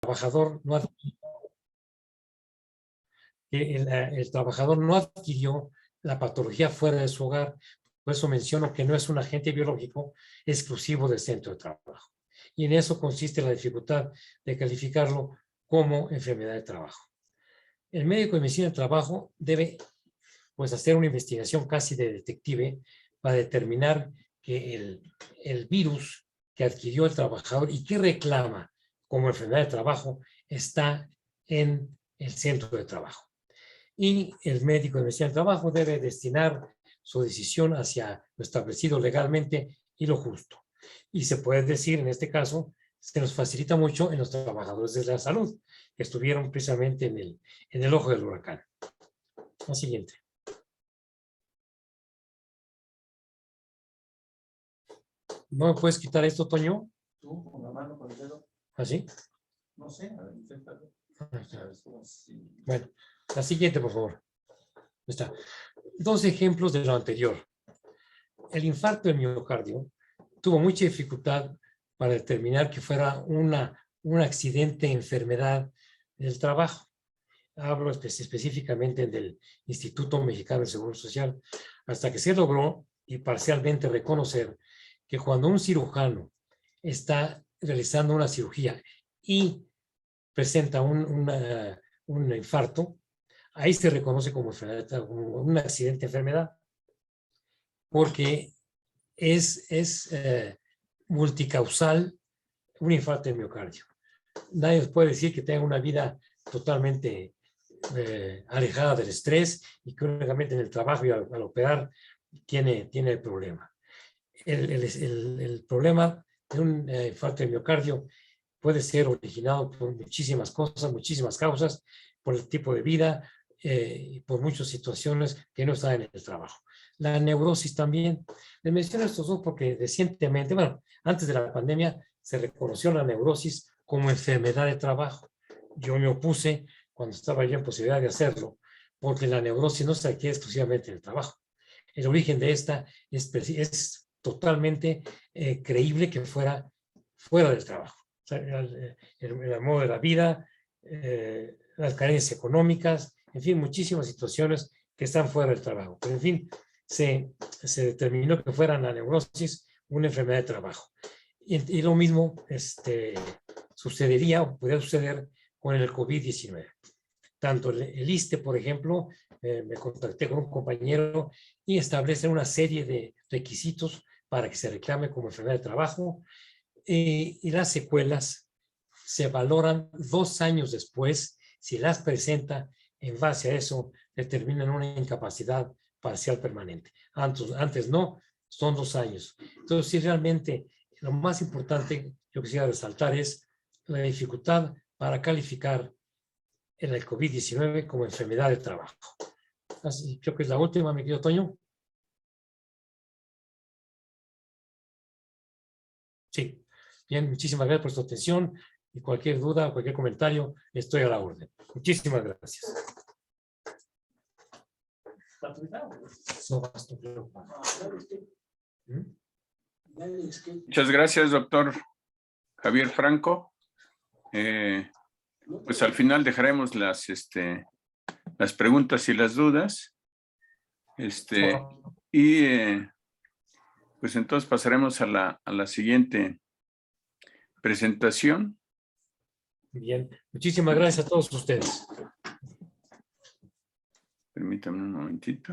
trabajador no el trabajador no adquirió la patología fuera de su hogar. Por eso menciono que no es un agente biológico exclusivo del centro de trabajo. Y en eso consiste la dificultad de calificarlo como enfermedad de trabajo. El médico de medicina del trabajo debe pues, hacer una investigación casi de detective para determinar que el virus que adquirió el trabajador y que reclama como enfermedad de trabajo está en el centro de trabajo. Y el médico de medicina del trabajo debe destinar su decisión hacia lo establecido legalmente y lo justo. Y se puede decir, en este caso, se nos facilita mucho en los trabajadores de la salud, que estuvieron precisamente en el ojo del huracán. La siguiente. ¿No me puedes quitar esto, Toño? Tú, con la mano, con el dedo. ¿Así? No sé, a ver, inténtalo. Bueno, la siguiente, por favor. Está. Dos ejemplos de lo anterior. El infarto del miocardio tuvo mucha dificultad para determinar que fuera un accidente, enfermedad del trabajo. Hablo específicamente del Instituto Mexicano del Seguro Social, hasta que se logró y parcialmente reconocer que cuando un cirujano está realizando una cirugía y presenta un infarto, ahí se reconoce como un accidente, enfermedad, porque es multicausal un infarto de miocardio. Nadie puede decir que tenga una vida totalmente alejada del estrés y que únicamente en el trabajo y al operar tiene el problema. El problema de un infarto de miocardio puede ser originado por muchísimas cosas, muchísimas causas, por el tipo de vida y por muchas situaciones que no están en el trabajo. La neurosis también. Les menciono estos dos porque recientemente, bueno, antes de la pandemia, se reconoció la neurosis como enfermedad de trabajo. Yo me opuse cuando estaba yo en posibilidad de hacerlo, porque la neurosis no se adquiere exclusivamente en el trabajo. El origen de esta es totalmente creíble que fuera del trabajo. O sea, el modo de la vida, las carencias económicas, en fin, muchísimas situaciones que están fuera del trabajo. Pero en fin, se determinó que fuera la neurosis una enfermedad de trabajo. Y lo mismo sucedería o podría suceder con el COVID-19. Tanto el ISSSTE, por ejemplo, me contacté con un compañero y establece una serie de requisitos para que se reclame como enfermedad de trabajo y las secuelas se valoran 2 años después. Si las presenta, en base a eso, determinan una incapacidad parcial permanente. Antes no, son 2 años. Entonces, sí, realmente lo más importante yo quisiera resaltar es la dificultad para calificar el COVID-19 como enfermedad de trabajo. Así, creo que es la última, mi querido Toño. Sí. Bien, muchísimas gracias por su atención y cualquier duda o cualquier comentario, estoy a la orden. Muchísimas gracias. Muchas gracias, doctor Javier Franco. Pues al final dejaremos las preguntas y las dudas. Pues entonces pasaremos a la siguiente presentación. Bien, muchísimas gracias a todos ustedes. Permítame un momentito.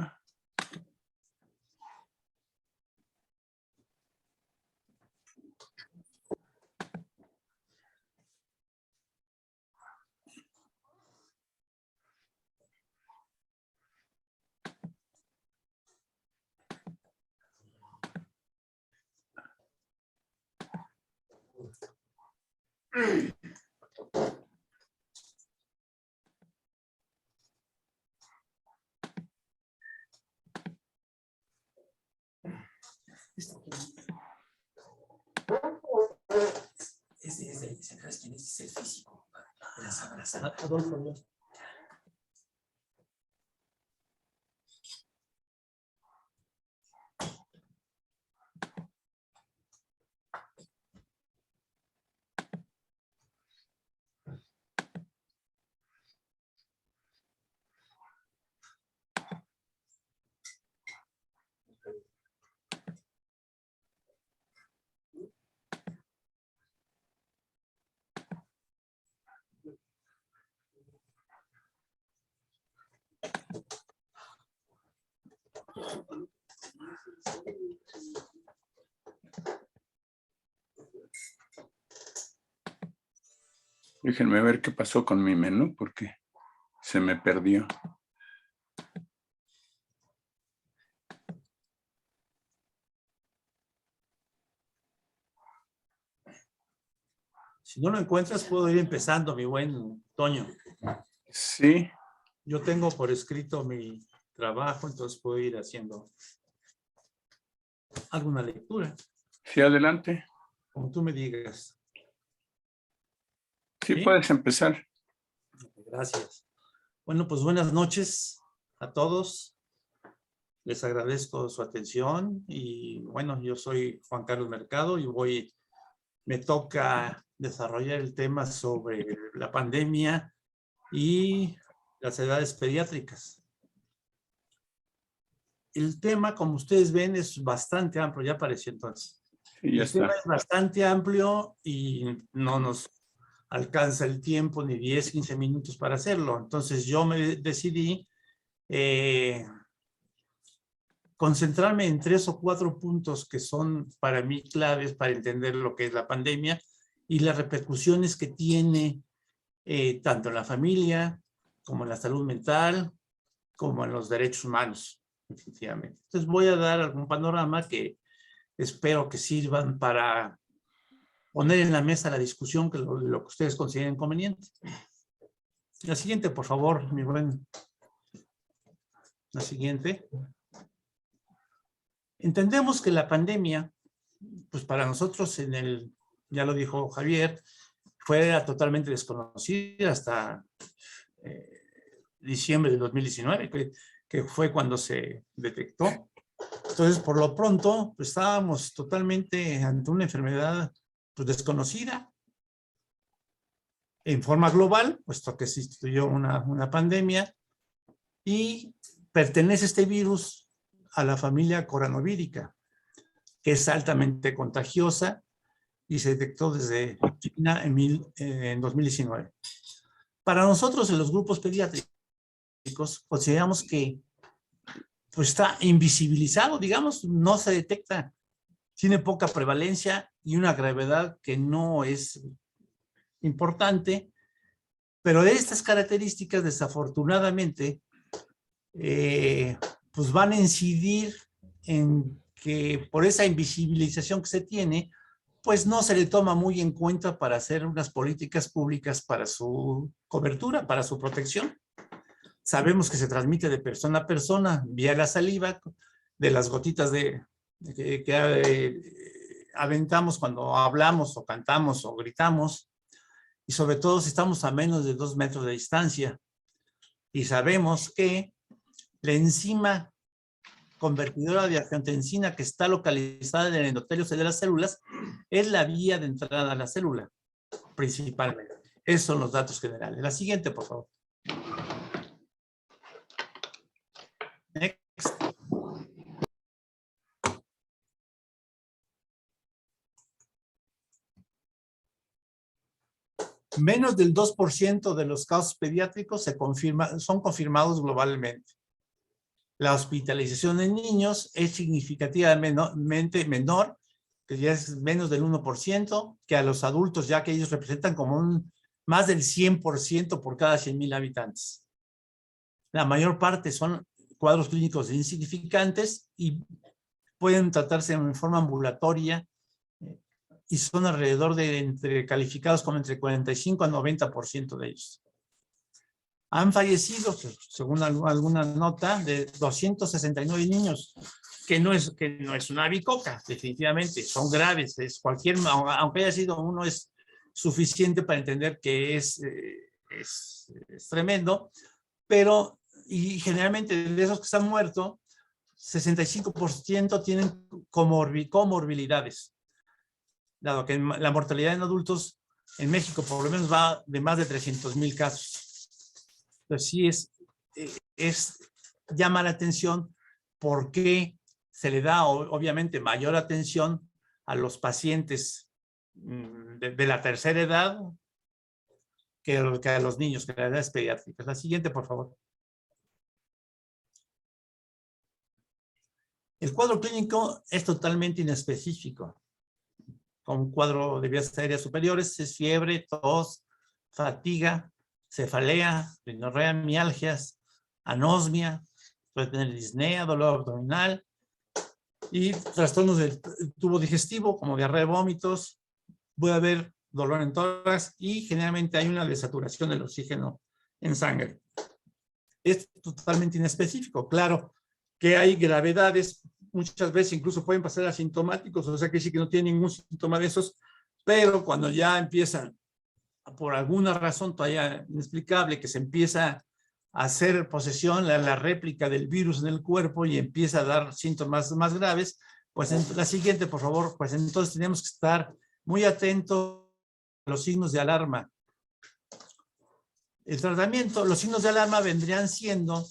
¿Sabes quién es el físico? Las abrazadas. Adolfo, ¿no? Déjenme ver qué pasó con mi menú porque se me perdió. Si no lo encuentras, puedo ir empezando, mi buen Toño. Sí, Yo tengo por escrito mi trabajo, entonces puedo ir haciendo alguna lectura, sí, adelante. como tú me digas. Sí, ¿Sí? puedes empezar. Gracias. Bueno, pues buenas noches a todos. Les agradezco su atención y bueno, yo soy Juan Carlos Mercado y me toca desarrollar el tema sobre la pandemia y las edades pediátricas. El tema, como ustedes ven, es bastante amplio, ya apareció entonces. Sí, ya El tema está. es bastante amplio y no nos alcanza el tiempo ni 10, 15 minutos para hacerlo. Entonces yo me decidí concentrarme en 3 o 4 puntos que son para mí claves para entender lo que es la pandemia y las repercusiones que tiene tanto en la familia como en la salud mental, como en los derechos humanos, definitivamente. Entonces voy a dar algún panorama que espero que sirvan para poner en la mesa la discusión que lo que ustedes consideren conveniente. La siguiente, por favor, mi buen. La siguiente. Entendemos que la pandemia, pues para nosotros ya lo dijo Javier, fue totalmente desconocida hasta diciembre de 2019, que fue cuando se detectó. Entonces, por lo pronto, pues, estábamos totalmente ante una enfermedad pues, desconocida en forma global, puesto que se instituyó una pandemia, y pertenece este virus a la familia coronavírica, que es altamente contagiosa y se detectó desde China en 2019. Para nosotros, en los grupos pediátricos, consideramos que pues, está invisibilizado, digamos, no se detecta, tiene poca prevalencia y una gravedad que no es importante, pero de estas características, desafortunadamente, pues van a incidir en que por esa invisibilización que se tiene, pues no se le toma muy en cuenta para hacer unas políticas públicas para su cobertura, para su protección. Sabemos que se transmite de persona a persona vía la saliva, de las gotitas que aventamos cuando hablamos o cantamos o gritamos, y sobre todo si estamos a menos de 2 metros de distancia. Y sabemos que la enzima convertidora de angiotensina que está localizada en el endotelio de las células es la vía de entrada a la célula, principalmente. Esos son los datos generales. La siguiente, por favor. Next. Menos del 2% de los casos pediátricos son confirmados globalmente. La hospitalización en niños es significativamente menor, que ya es menos del 1%, que a los adultos, ya que ellos representan como más del 100% por cada 100,000 habitantes. La mayor parte son cuadros clínicos insignificantes y pueden tratarse en forma ambulatoria y son alrededor de calificados como entre 45 a 90% de ellos. Han fallecido, según alguna nota, de 269 niños, que no es una bicoca, definitivamente, son graves, aunque haya sido uno, es suficiente para entender que es tremendo, pero, y generalmente de esos que se han muerto, 65% tienen comorbilidades, dado que la mortalidad en adultos en México por lo menos va de más de 300,000 casos. Entonces sí llama la atención porque se le da obviamente mayor atención a los pacientes de la tercera edad que a los niños, que a las edades pediátricas. La siguiente, por favor. El cuadro clínico es totalmente inespecífico. Con un cuadro de vías aéreas superiores es fiebre, tos, fatiga, cefalea, rinorrea, mialgias, anosmia, puede tener disnea, dolor abdominal y trastornos del tubo digestivo como diarrea, vómitos, puede haber dolor en tórax y generalmente hay una desaturación del oxígeno en sangre. Es totalmente inespecífico. Claro que hay gravedades, muchas veces incluso pueden pasar asintomáticos, o sea que sí que no tienen ningún síntoma de esos, pero cuando ya empiezan, por alguna razón todavía inexplicable, que se empieza a hacer posesión, la réplica del virus en el cuerpo y empieza a dar síntomas más graves, pues en la siguiente, por favor, pues entonces tenemos que estar muy atentos a los signos de alarma. El tratamiento, los signos de alarma vendrían siendo,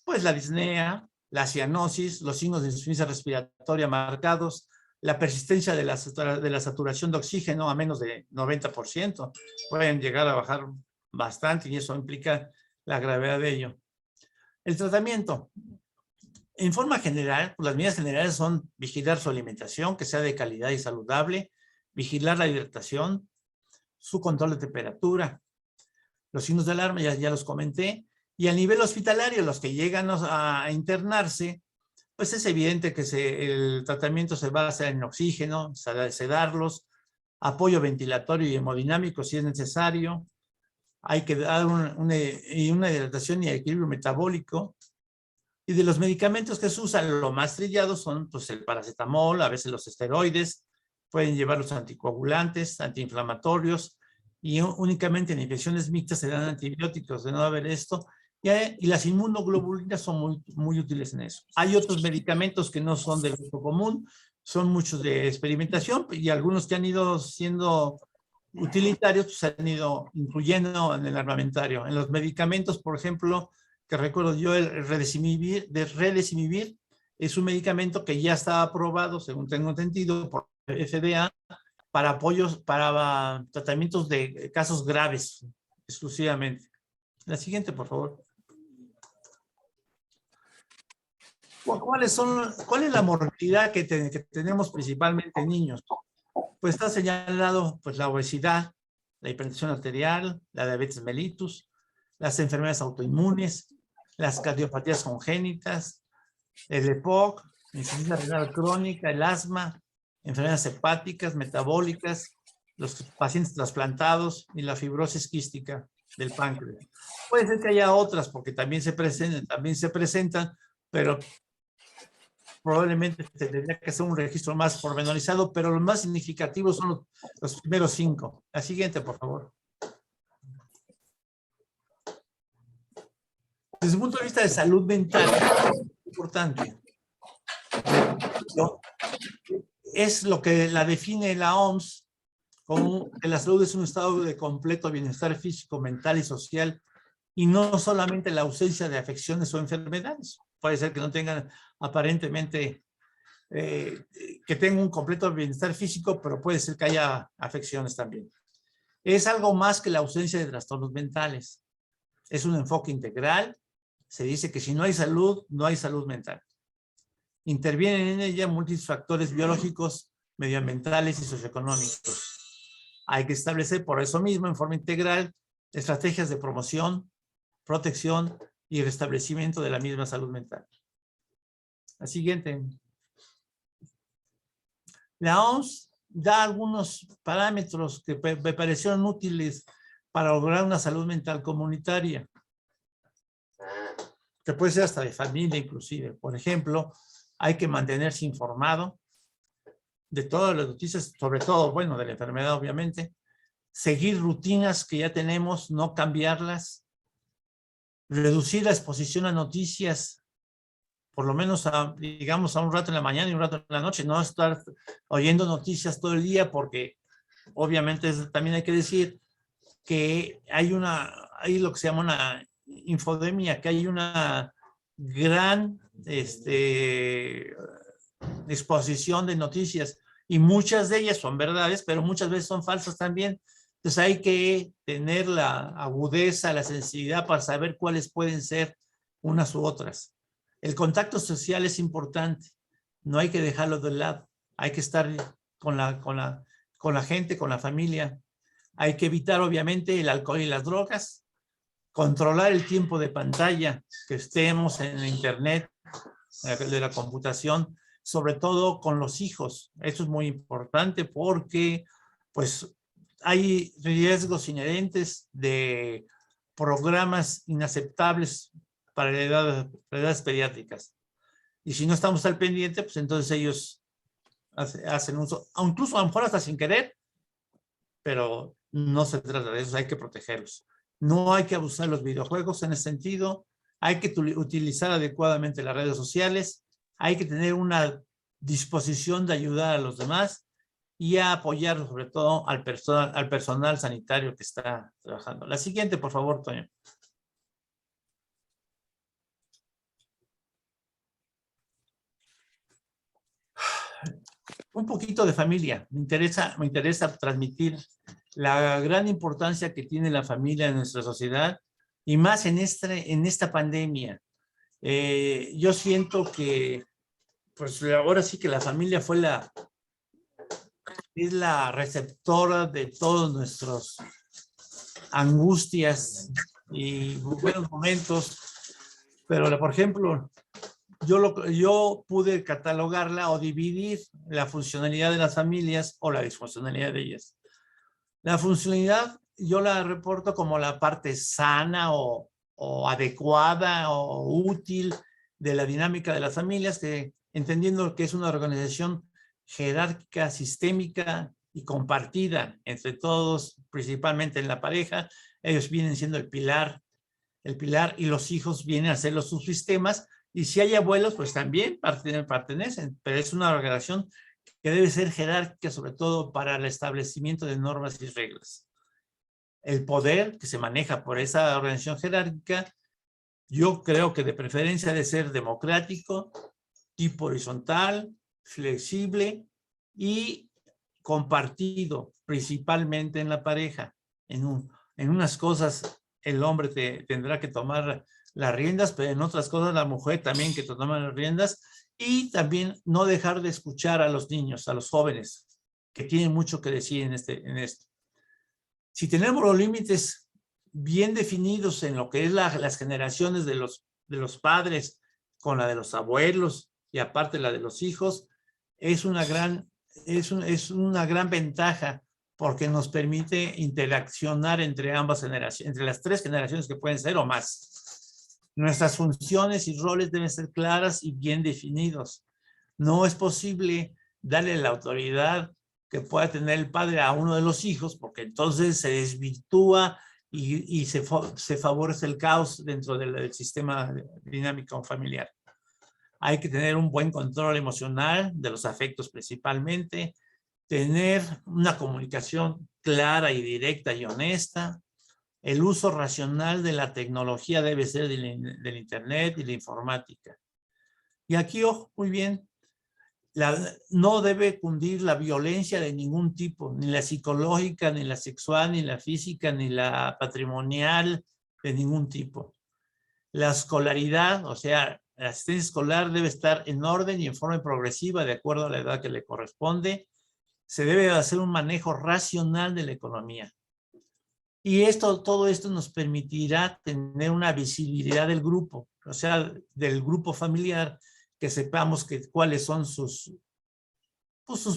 pues, la disnea, la cianosis, los signos de insuficiencia respiratoria marcados, la persistencia de la saturación de oxígeno a menos de 90%. Pueden llegar a bajar bastante y eso implica la gravedad de ello. El tratamiento, en forma general, pues las medidas generales son vigilar su alimentación, que sea de calidad y saludable, vigilar la hidratación, su control de temperatura. Los signos de alarma ya los comenté. Y a nivel hospitalario, los que llegan a internarse, pues es evidente que el tratamiento se basa en oxígeno, sedarlos, apoyo ventilatorio y hemodinámico si es necesario. Hay que dar una hidratación y equilibrio metabólico. Y de los medicamentos que se usan, lo más trillado son pues, el paracetamol, a veces los esteroides, pueden llevar los anticoagulantes, antiinflamatorios, y únicamente en infecciones mixtas se dan antibióticos. De no haber esto, y las inmunoglobulinas son muy útiles en eso. Hay otros medicamentos que no son del uso común, son muchos de experimentación y algunos que han ido siendo utilitarios, pues se han ido incluyendo en el armamentario. En los medicamentos, por ejemplo, que recuerdo yo, el Redesivir es un medicamento que ya está aprobado, según tengo entendido, por FDA, para apoyos, para tratamientos de casos graves, exclusivamente. La siguiente, por favor. ¿Cuál es la mortalidad que tenemos principalmente en niños? Pues está señalado pues, la obesidad, la hipertensión arterial, la diabetes mellitus, las enfermedades autoinmunes, las cardiopatías congénitas, el EPOC, insuficiencia renal crónica, el asma, enfermedades hepáticas, metabólicas, los pacientes trasplantados y la fibrosis quística del páncreas. Puede ser que haya otras porque también se presentan, pero probablemente tendría que hacer un registro más pormenorizado, pero los más significativos son los primeros 5. La siguiente, por favor. Desde el punto de vista de salud mental, es importante. Es lo que la define la OMS como que la salud es un estado de completo bienestar físico, mental y social, y no solamente la ausencia de afecciones o enfermedades. Puede ser que no tengan aparentemente, que tengan un completo bienestar físico, pero puede ser que haya afecciones también. Es algo más que la ausencia de trastornos mentales. Es un enfoque integral. Se dice que si no hay salud, no hay salud mental. Intervienen en ella múltiples factores biológicos, medioambientales y socioeconómicos. Hay que establecer por eso mismo, en forma integral, estrategias de promoción, protección y restablecimiento de la misma salud mental. La siguiente. La OMS da algunos parámetros que me parecieron útiles para lograr una salud mental comunitaria, que puede ser hasta de familia inclusive. Por ejemplo, hay que mantenerse informado de todas las noticias, sobre todo, bueno, de la enfermedad obviamente, seguir rutinas que ya tenemos, no cambiarlas, reducir la exposición a noticias, por lo menos digamos a un rato en la mañana y un rato en la noche, no estar oyendo noticias todo el día, porque obviamente también hay que decir que hay lo que se llama una infodemia, que hay una gran exposición de noticias y muchas de ellas son verdades, pero muchas veces son falsas también. Entonces hay que tener la agudeza, la sensibilidad para saber cuáles pueden ser unas u otras. El contacto social es importante. no hay que dejarlo de lado. Hay que estar con la gente, con la familia. Hay que evitar, obviamente, el alcohol y las drogas. Controlar el tiempo de pantalla, que estemos en internet, de la computación, sobre todo con los hijos. Eso es muy importante porque pues hay riesgos inherentes de programas inaceptables para edades pediátricas. Y si no estamos al pendiente, pues entonces ellos hacen uso, incluso a lo mejor hasta sin querer, pero no se trata de eso, hay que protegerlos. No hay que abusar de los videojuegos en ese sentido, hay que utilizar adecuadamente las redes sociales, hay que tener una disposición de ayudar a los demás y a apoyar sobre todo al personal sanitario que está trabajando. La siguiente, por favor, Toño. Un poquito de familia. Me interesa transmitir la gran importancia que tiene la familia en nuestra sociedad y más en esta pandemia. Yo siento que pues ahora sí que la familia es la receptora de todos nuestros angustias y buenos momentos, pero por ejemplo, yo pude catalogarla o dividir la funcionalidad de las familias o la disfuncionalidad de ellas. La funcionalidad yo la reporto como la parte sana o adecuada o útil de la dinámica de las familias, que entendiendo que es una organización jerárquica, sistémica y compartida entre todos, principalmente en la pareja. Ellos vienen siendo el pilar y los hijos vienen a ser los subsistemas, y si hay abuelos, pues también pertenecen, pero es una organización que debe ser jerárquica, sobre todo para el establecimiento de normas y reglas. El poder que se maneja por esa organización jerárquica, yo creo que de preferencia debe ser democrático, tipo horizontal, flexible y compartido, principalmente en la pareja. En unas cosas el hombre tendrá que tomar las riendas, pero en otras cosas la mujer también que toma las riendas, y también no dejar de escuchar a los niños, a los jóvenes, que tienen mucho que decir en esto. Si tenemos los límites bien definidos en lo que es las generaciones de los padres con la de los abuelos y aparte la de los hijos, es una gran ventaja porque nos permite interaccionar entre ambas generaciones, entre las tres generaciones que pueden ser o más. Nuestras funciones y roles deben ser claras y bien definidos. No es posible darle la autoridad que pueda tener el padre a uno de los hijos, porque entonces se desvirtúa y se favorece el caos dentro del sistema dinámico familiar. Hay que tener un buen control emocional de los afectos principalmente, tener una comunicación clara y directa y honesta. El uso racional de la tecnología debe ser del internet y la informática. Y aquí, ojo, muy bien, no debe cundir la violencia de ningún tipo, ni la psicológica, ni la sexual, ni la física, ni la patrimonial, de ningún tipo. La escolaridad, o sea, la asistencia escolar debe estar en orden y en forma progresiva de acuerdo a la edad que le corresponde. Se debe hacer un manejo racional de la economía. Y todo esto nos permitirá tener una visibilidad del grupo, o sea, del grupo familiar, que sepamos cuáles son sus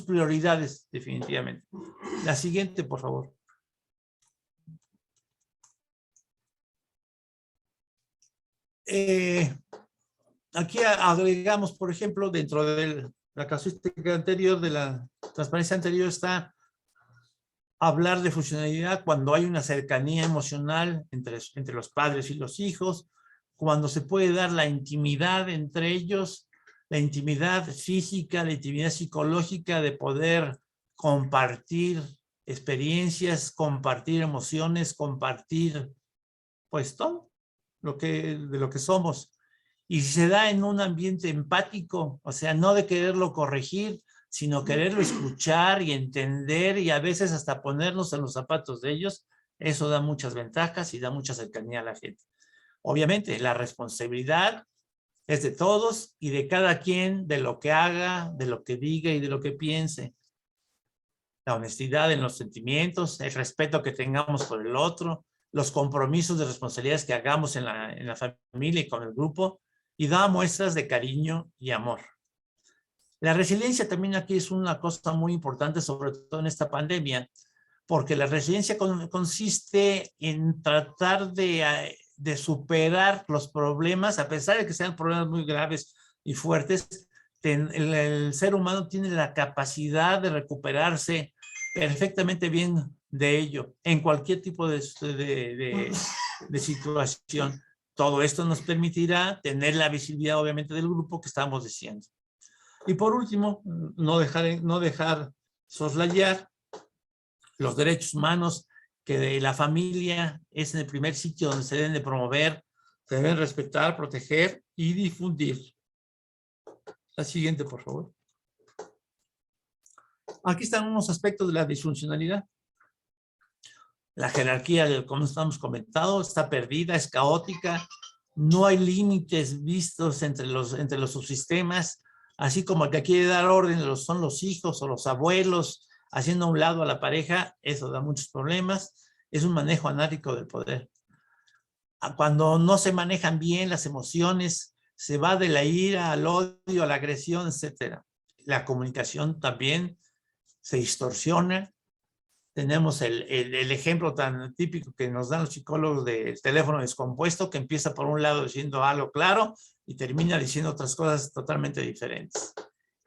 prioridades, definitivamente. La siguiente, por favor. Aquí agregamos, por ejemplo, dentro de la casuística anterior, de la transparencia anterior, está hablar de funcionalidad cuando hay una cercanía emocional entre los padres y los hijos, cuando se puede dar la intimidad entre ellos, la intimidad física, la intimidad psicológica de poder compartir experiencias, compartir emociones, compartir pues todo de lo que somos. Y se da en un ambiente empático, o sea, no de quererlo corregir, sino quererlo escuchar y entender y a veces hasta ponernos en los zapatos de ellos. Eso da muchas ventajas y da mucha cercanía a la gente. Obviamente, la responsabilidad Es de todos y de cada quien, de lo que haga, de lo que diga y de lo que piense. La honestidad en los sentimientos, el respeto que tengamos por el otro, los compromisos de responsabilidades que hagamos en la familia y con el grupo, y da muestras de cariño y amor. La resiliencia también aquí es una cosa muy importante, sobre todo en esta pandemia, porque la resiliencia consiste en tratar de superar los problemas, a pesar de que sean problemas muy graves y fuertes. El ser humano tiene la capacidad de recuperarse perfectamente bien de ello, en cualquier tipo de situación. Todo esto nos permitirá tener la visibilidad, obviamente, del grupo que estamos diciendo. Y por último, no dejar soslayar los derechos humanos, que de la familia es en el primer sitio donde se deben de promover, se deben respetar, proteger y difundir. La siguiente, por favor. Aquí están unos aspectos de la disfuncionalidad. La jerarquía, como estamos comentando, está perdida, es caótica, no hay límites vistos entre los subsistemas, así como el que quiere dar orden son los hijos o los abuelos, haciendo a un lado a la pareja. Eso da muchos problemas. Es un manejo anárquico del poder. Cuando no se manejan bien las emociones, se va de la ira al odio, a la agresión, etc. La comunicación también se distorsiona. Tenemos el ejemplo tan típico que nos dan los psicólogos del teléfono descompuesto, que empieza por un lado diciendo algo claro y termina diciendo otras cosas totalmente diferentes.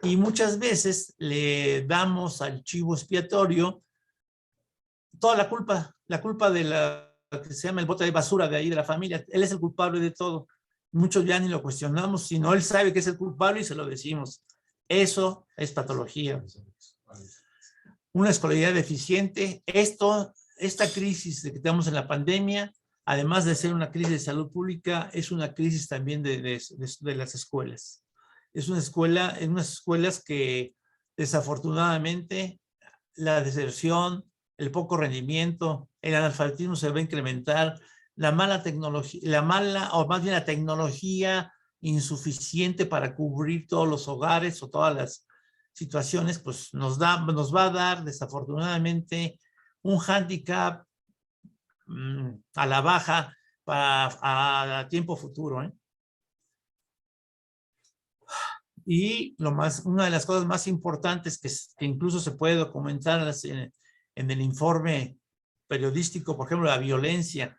Y muchas veces le damos al chivo expiatorio toda la culpa de la que se llama el bote de basura de ahí de la familia. Él es el culpable de todo. Muchos ya ni lo cuestionamos, sino él sabe que es el culpable y se lo decimos. Eso es patología. Una escolaridad deficiente. Esta crisis que tenemos en la pandemia, además de ser una crisis de salud pública, es una crisis también de las escuelas. Es unas escuelas que desafortunadamente la deserción, el poco rendimiento, el analfabetismo se va a incrementar, la mala tecnología, o más bien la tecnología insuficiente para cubrir todos los hogares o todas las situaciones, pues nos va a dar desafortunadamente un hándicap a la baja a tiempo futuro, ¿eh? Y una de las cosas más importantes que incluso se puede documentar en el informe periodístico, por ejemplo, la violencia.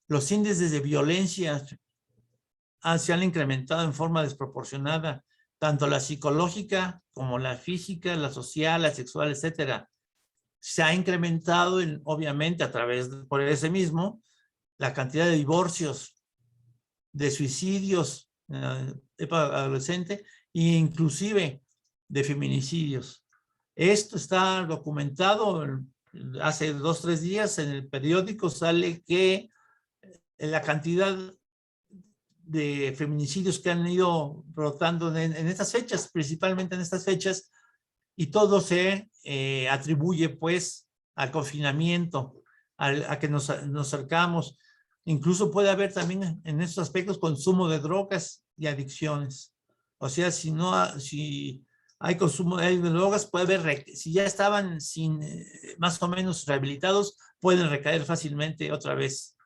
Los índices de violencia se han incrementado en forma desproporcionada, tanto la psicológica como la física, la social, la sexual, etcétera. Se ha incrementado, obviamente, por ese mismo, la cantidad de divorcios, de suicidios en la época adolescente, e inclusive de feminicidios. Esto está documentado. Hace 2 o 3 días en el periódico sale que la cantidad de feminicidios que han ido brotando en estas fechas, principalmente en estas fechas, y todo se atribuye pues al confinamiento, a que nos acercamos. Incluso puede haber también en estos aspectos consumo de drogas y adicciones. O sea, si hay consumo de drogas, puede haber, si ya estaban más o menos rehabilitados, pueden recaer fácilmente otra vez.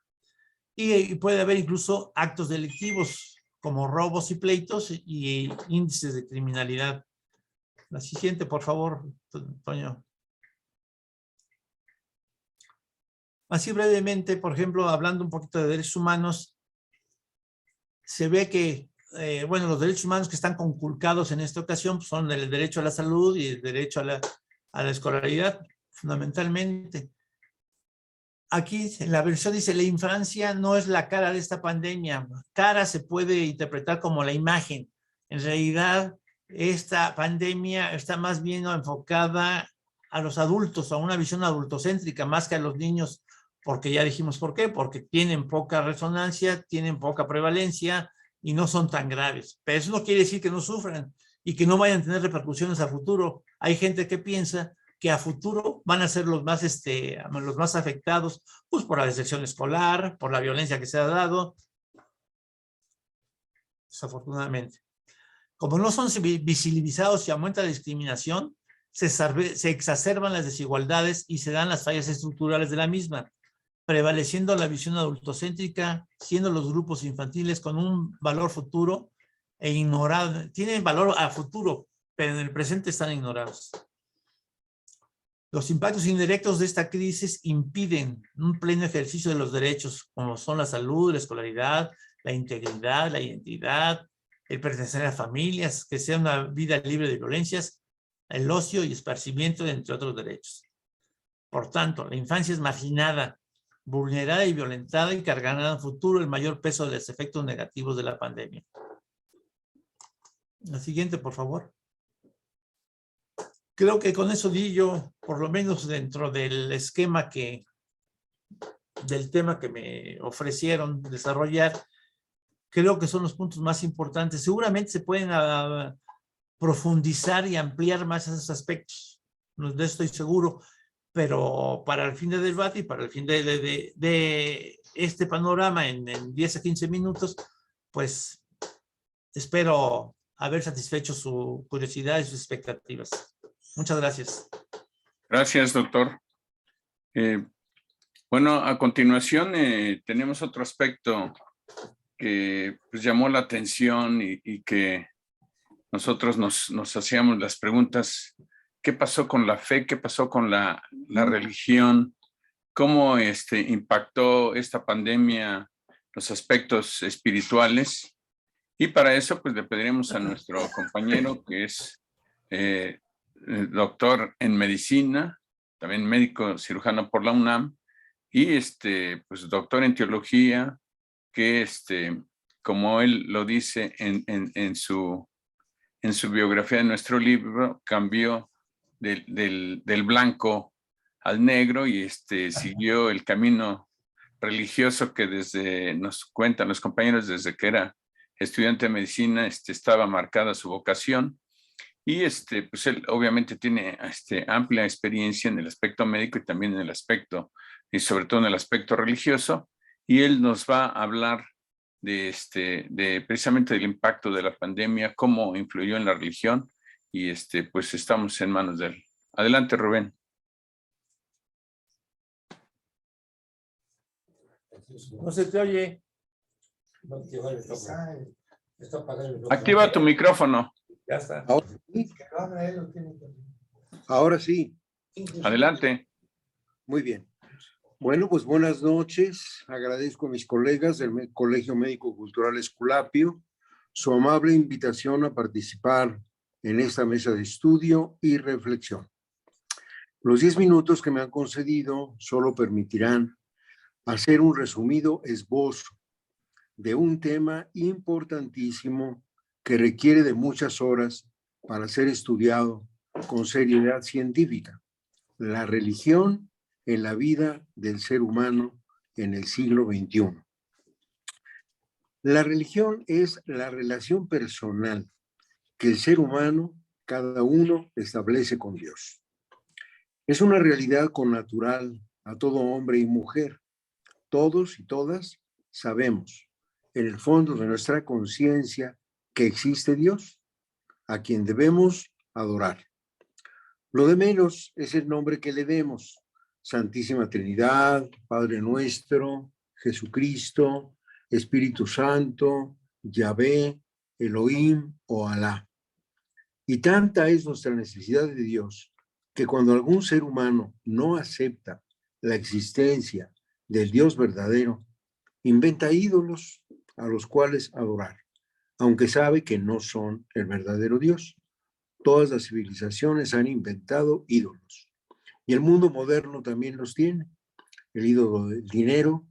Y puede haber incluso actos delictivos como robos y pleitos y índices de criminalidad. La siguiente, por favor, Toño. Así brevemente, por ejemplo, hablando un poquito de derechos humanos, se ve que, los derechos humanos que están conculcados en esta ocasión pues, son el derecho a la salud y el derecho a la escolaridad, fundamentalmente. Aquí en la versión dice, la infancia no es la cara de esta pandemia. Cara se puede interpretar como la imagen. En realidad, esta pandemia está más bien enfocada a los adultos, a una visión adultocéntrica, más que a los niños, porque ya dijimos por qué, porque tienen poca resonancia, tienen poca prevalencia y no son tan graves. Pero eso no quiere decir que no sufran y que no vayan a tener repercusiones a futuro. Hay gente que piensa que a futuro van a ser los más afectados, pues por la deserción escolar, por la violencia que se ha dado. desafortunadamente. Como no son visibilizados y aumenta la discriminación, se exacerban las desigualdades y se dan las fallas estructurales de la misma, prevaleciendo la visión adultocéntrica, siendo los grupos infantiles con un valor futuro e ignorado. Tienen valor a futuro, pero en el presente están ignorados. Los impactos indirectos de esta crisis impiden un pleno ejercicio de los derechos, como son la salud, la escolaridad, la integridad, la identidad, el pertenecer a familias, que sea una vida libre de violencias, el ocio y esparcimiento, entre otros derechos. Por tanto, la infancia es marginada, vulnerada y violentada y cargará en el futuro el mayor peso de los efectos negativos de la pandemia. La siguiente, por favor. Creo que con eso di yo, por lo menos dentro del esquema del tema que me ofrecieron desarrollar, creo que son los puntos más importantes. Seguramente se pueden profundizar y ampliar más esos aspectos. De eso estoy seguro, pero para el fin del debate y para el fin de este panorama en 10 a 15 minutos, pues espero haber satisfecho su curiosidad y sus expectativas. Muchas gracias. Gracias, doctor. Bueno, a continuación tenemos otro aspecto que pues, llamó la atención y que nosotros nos hacíamos las preguntas: ¿qué pasó con la fe? ¿Qué pasó con la religión? ¿Cómo impactó esta pandemia los aspectos espirituales? Y para eso, pues le pediremos a nuestro compañero, que es doctor en medicina, también médico cirujano por la UNAM, y pues doctor en teología, que como él lo dice en su biografía de nuestro libro, cambió del blanco al negro y siguió el camino religioso que nos cuentan los compañeros desde que era estudiante de medicina, estaba marcada su vocación. Y pues él obviamente tiene amplia experiencia en el aspecto médico y también en el aspecto, y sobre todo en el aspecto religioso, y él nos va a hablar de precisamente del impacto de la pandemia, cómo influyó en la religión, y pues estamos en manos de él. Adelante, Rubén. No se te oye. Activa tu micrófono. Ya está. Ahora sí. Adelante. Muy bien. Bueno, pues buenas noches. Agradezco a mis colegas del Colegio Médico Cultural Esculapio su amable invitación a participar en esta mesa de estudio y reflexión. Los 10 minutos que me han concedido solo permitirán hacer un resumido esbozo de un tema importantísimo que requiere de muchas horas para ser estudiado con seriedad científica: la religión en la vida del ser humano en el siglo XXI. La religión es la relación personal que el ser humano, cada uno, establece con Dios. Es una realidad connatural a todo hombre y mujer. Todos y todas sabemos, en el fondo de nuestra conciencia, que existe Dios, a quien debemos adorar. Lo de menos es el nombre que le demos: Santísima Trinidad, Padre Nuestro, Jesucristo, Espíritu Santo, Yahvé, Elohim o Alá. Y tanta es nuestra necesidad de Dios que cuando algún ser humano no acepta la existencia del Dios verdadero, inventa ídolos a los cuales adorar, aunque sabe que no son el verdadero Dios. Todas las civilizaciones han inventado ídolos y el mundo moderno también los tiene: el ídolo del dinero,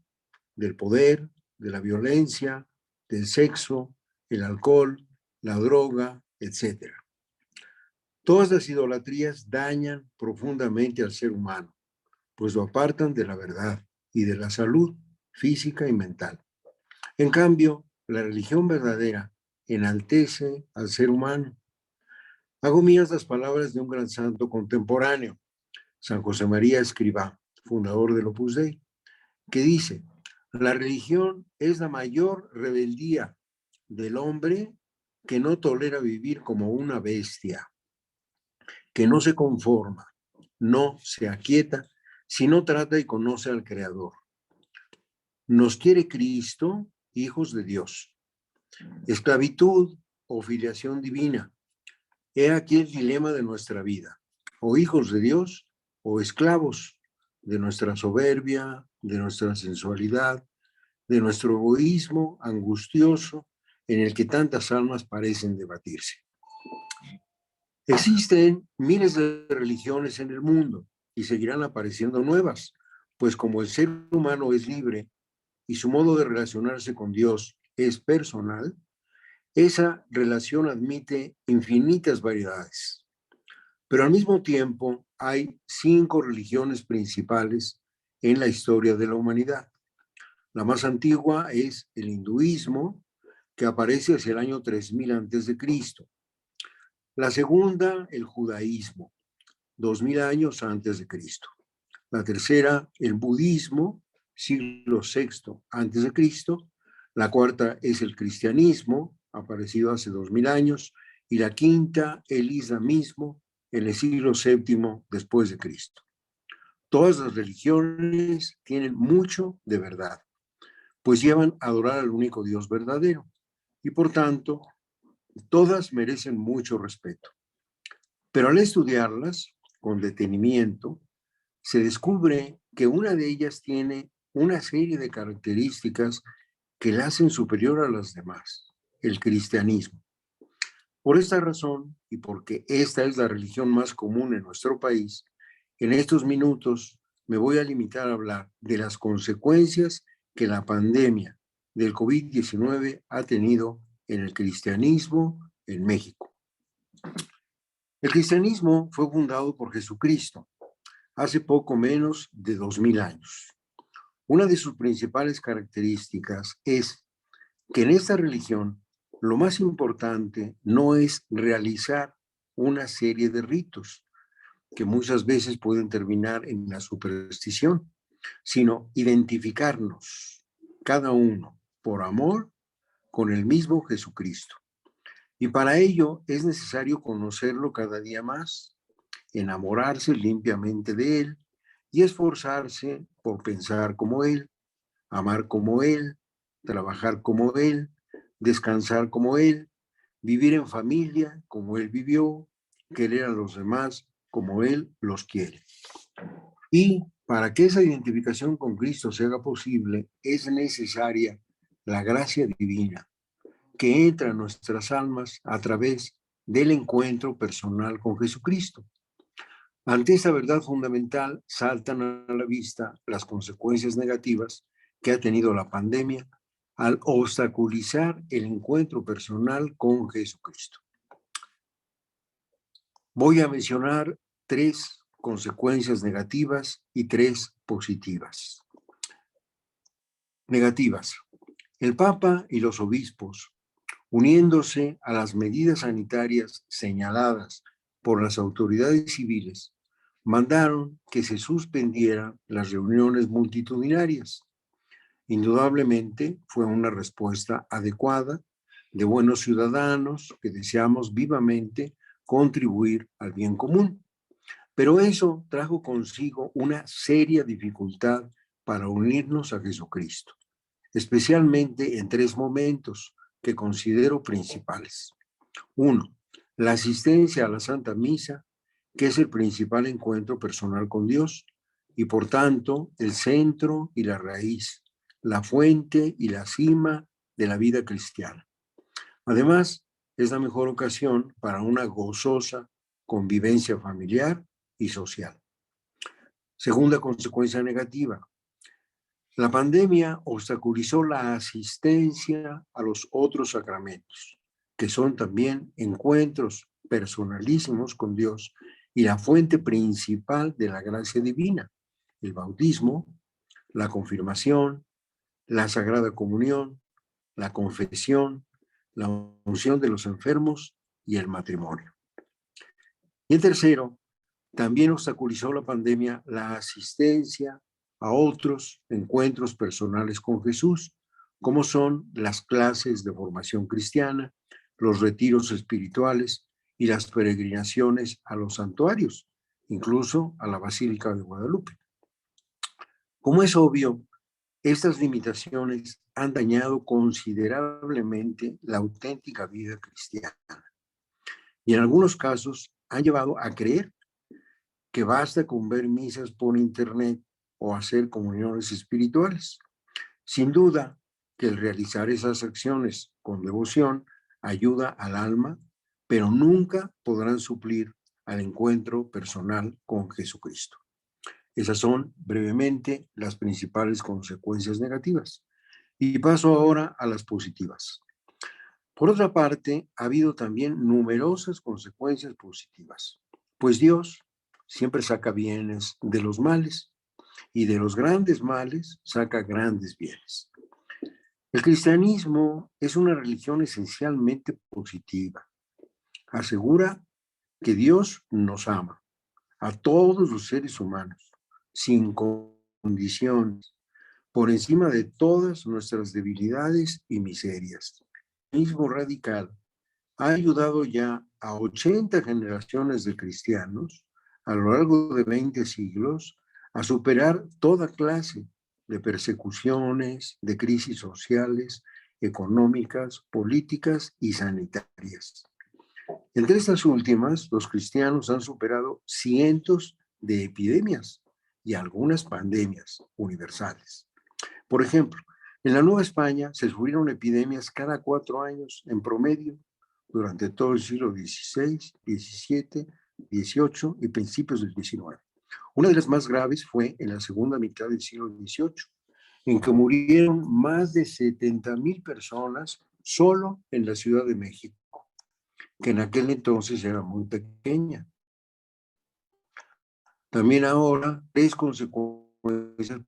del poder, de la violencia, del sexo, el alcohol, la droga, etc. Todas las idolatrías dañan profundamente al ser humano, pues lo apartan de la verdad y de la salud física y mental. En cambio, la religión verdadera enaltece al ser humano. Hago mías las palabras de un gran santo contemporáneo, San José María Escrivá, fundador del Opus Dei, que dice: la religión es la mayor rebeldía del hombre que no tolera vivir como una bestia, que no se conforma, no se aquieta, sino trata y conoce al Creador. Nos quiere Cristo, hijos de Dios. Esclavitud o filiación divina. He aquí el dilema de nuestra vida. O hijos de Dios o esclavos de nuestra soberbia, de nuestra sensualidad, de nuestro egoísmo angustioso en el que tantas almas parecen debatirse. Existen miles de religiones en el mundo y seguirán apareciendo nuevas, pues como el ser humano es libre y su modo de relacionarse con Dios es personal, esa relación admite infinitas variedades. Pero al mismo tiempo hay 5 religiones principales en la historia de la humanidad. La más antigua es el hinduismo, que aparece hacia el año 3000 a.C. La segunda, el judaísmo, 2000 años antes de Cristo. La tercera, el budismo, siglo VI antes de Cristo. La cuarta es el cristianismo, aparecido hace 2000 años. Y la quinta, el islamismo, en el siglo VII después de Cristo. Todas las religiones tienen mucho de verdad, pues llevan a adorar al único Dios verdadero. Y por tanto, todas merecen mucho respeto. Pero al estudiarlas con detenimiento, se descubre que una de ellas tiene una serie de características que la hacen superior a las demás, el cristianismo. Por esta razón, y porque esta es la religión más común en nuestro país, en estos minutos me voy a limitar a hablar de las consecuencias que la pandemia del COVID-19 ha tenido en el cristianismo en México. El cristianismo fue fundado por Jesucristo hace poco menos de 2000 años. Una de sus principales características es que en esta religión lo más importante no es realizar una serie de ritos que muchas veces pueden terminar en la superstición, sino identificarnos cada uno por amor con el mismo Jesucristo. Y para ello es necesario conocerlo cada día más, enamorarse limpiamente de él y esforzarse por pensar como él, amar como él, trabajar como él, descansar como él, vivir en familia como él vivió, querer a los demás como él los quiere. Y para que esa identificación con Cristo se haga posible, es necesaria la gracia divina que entra en nuestras almas a través del encuentro personal con Jesucristo. Ante esta verdad fundamental, saltan a la vista las consecuencias negativas que ha tenido la pandemia al obstaculizar el encuentro personal con Jesucristo. Voy a mencionar 3 consecuencias negativas y 3 positivas. Negativas. El Papa y los obispos, uniéndose a las medidas sanitarias señaladas por las autoridades civiles, mandaron que se suspendieran las reuniones multitudinarias. Indudablemente fue una respuesta adecuada de buenos ciudadanos que deseamos vivamente contribuir al bien común. Pero eso trajo consigo una seria dificultad para unirnos a Jesucristo, especialmente en 3 momentos que considero principales. 1, la asistencia a la Santa Misa, que es el principal encuentro personal con Dios y por tanto el centro y la raíz, la fuente y la cima de la vida cristiana. Además, es la mejor ocasión para una gozosa convivencia familiar y social. Segunda consecuencia negativa. La pandemia obstaculizó la asistencia a los otros sacramentos, que son también encuentros personalísimos con Dios y la fuente principal de la gracia divina, el bautismo, la confirmación, la Sagrada Comunión, la confesión, la unción de los enfermos y el matrimonio. Y en tercero, también obstaculizó la pandemia la asistencia a otros encuentros personales con Jesús, como son las clases de formación cristiana, los retiros espirituales y las peregrinaciones a los santuarios, incluso a la Basílica de Guadalupe. Como es obvio, estas limitaciones han dañado considerablemente la auténtica vida cristiana y en algunos casos han llevado a creer que basta con ver misas por internet o hacer comuniones espirituales. Sin duda que el realizar esas acciones con devoción ayuda al alma, pero nunca podrán suplir al encuentro personal con Jesucristo. Esas son brevemente las principales consecuencias negativas. Y paso ahora a las positivas. Por otra parte, ha habido también numerosas consecuencias positivas, pues Dios siempre saca bienes de los males y de los grandes males saca grandes bienes. El cristianismo es una religión esencialmente positiva. Asegura que Dios nos ama a todos los seres humanos, sin condiciones, por encima de todas nuestras debilidades y miserias. El cristianismo radical ha ayudado ya a 80 generaciones de cristianos a lo largo de 20 siglos a superar toda clase de persecuciones, de crisis sociales, económicas, políticas y sanitarias. Entre estas últimas, los cristianos han superado cientos de epidemias y algunas pandemias universales. Por ejemplo, en la Nueva España se sufrieron epidemias cada 4 años en promedio durante todo el siglo XVI, XVII, XVIII y principios del XIX. Una de las más graves fue en la segunda mitad del siglo XVIII, en que murieron más de 70,000 personas solo en la Ciudad de México, que en aquel entonces era muy pequeña. También ahora, 3 consecuencias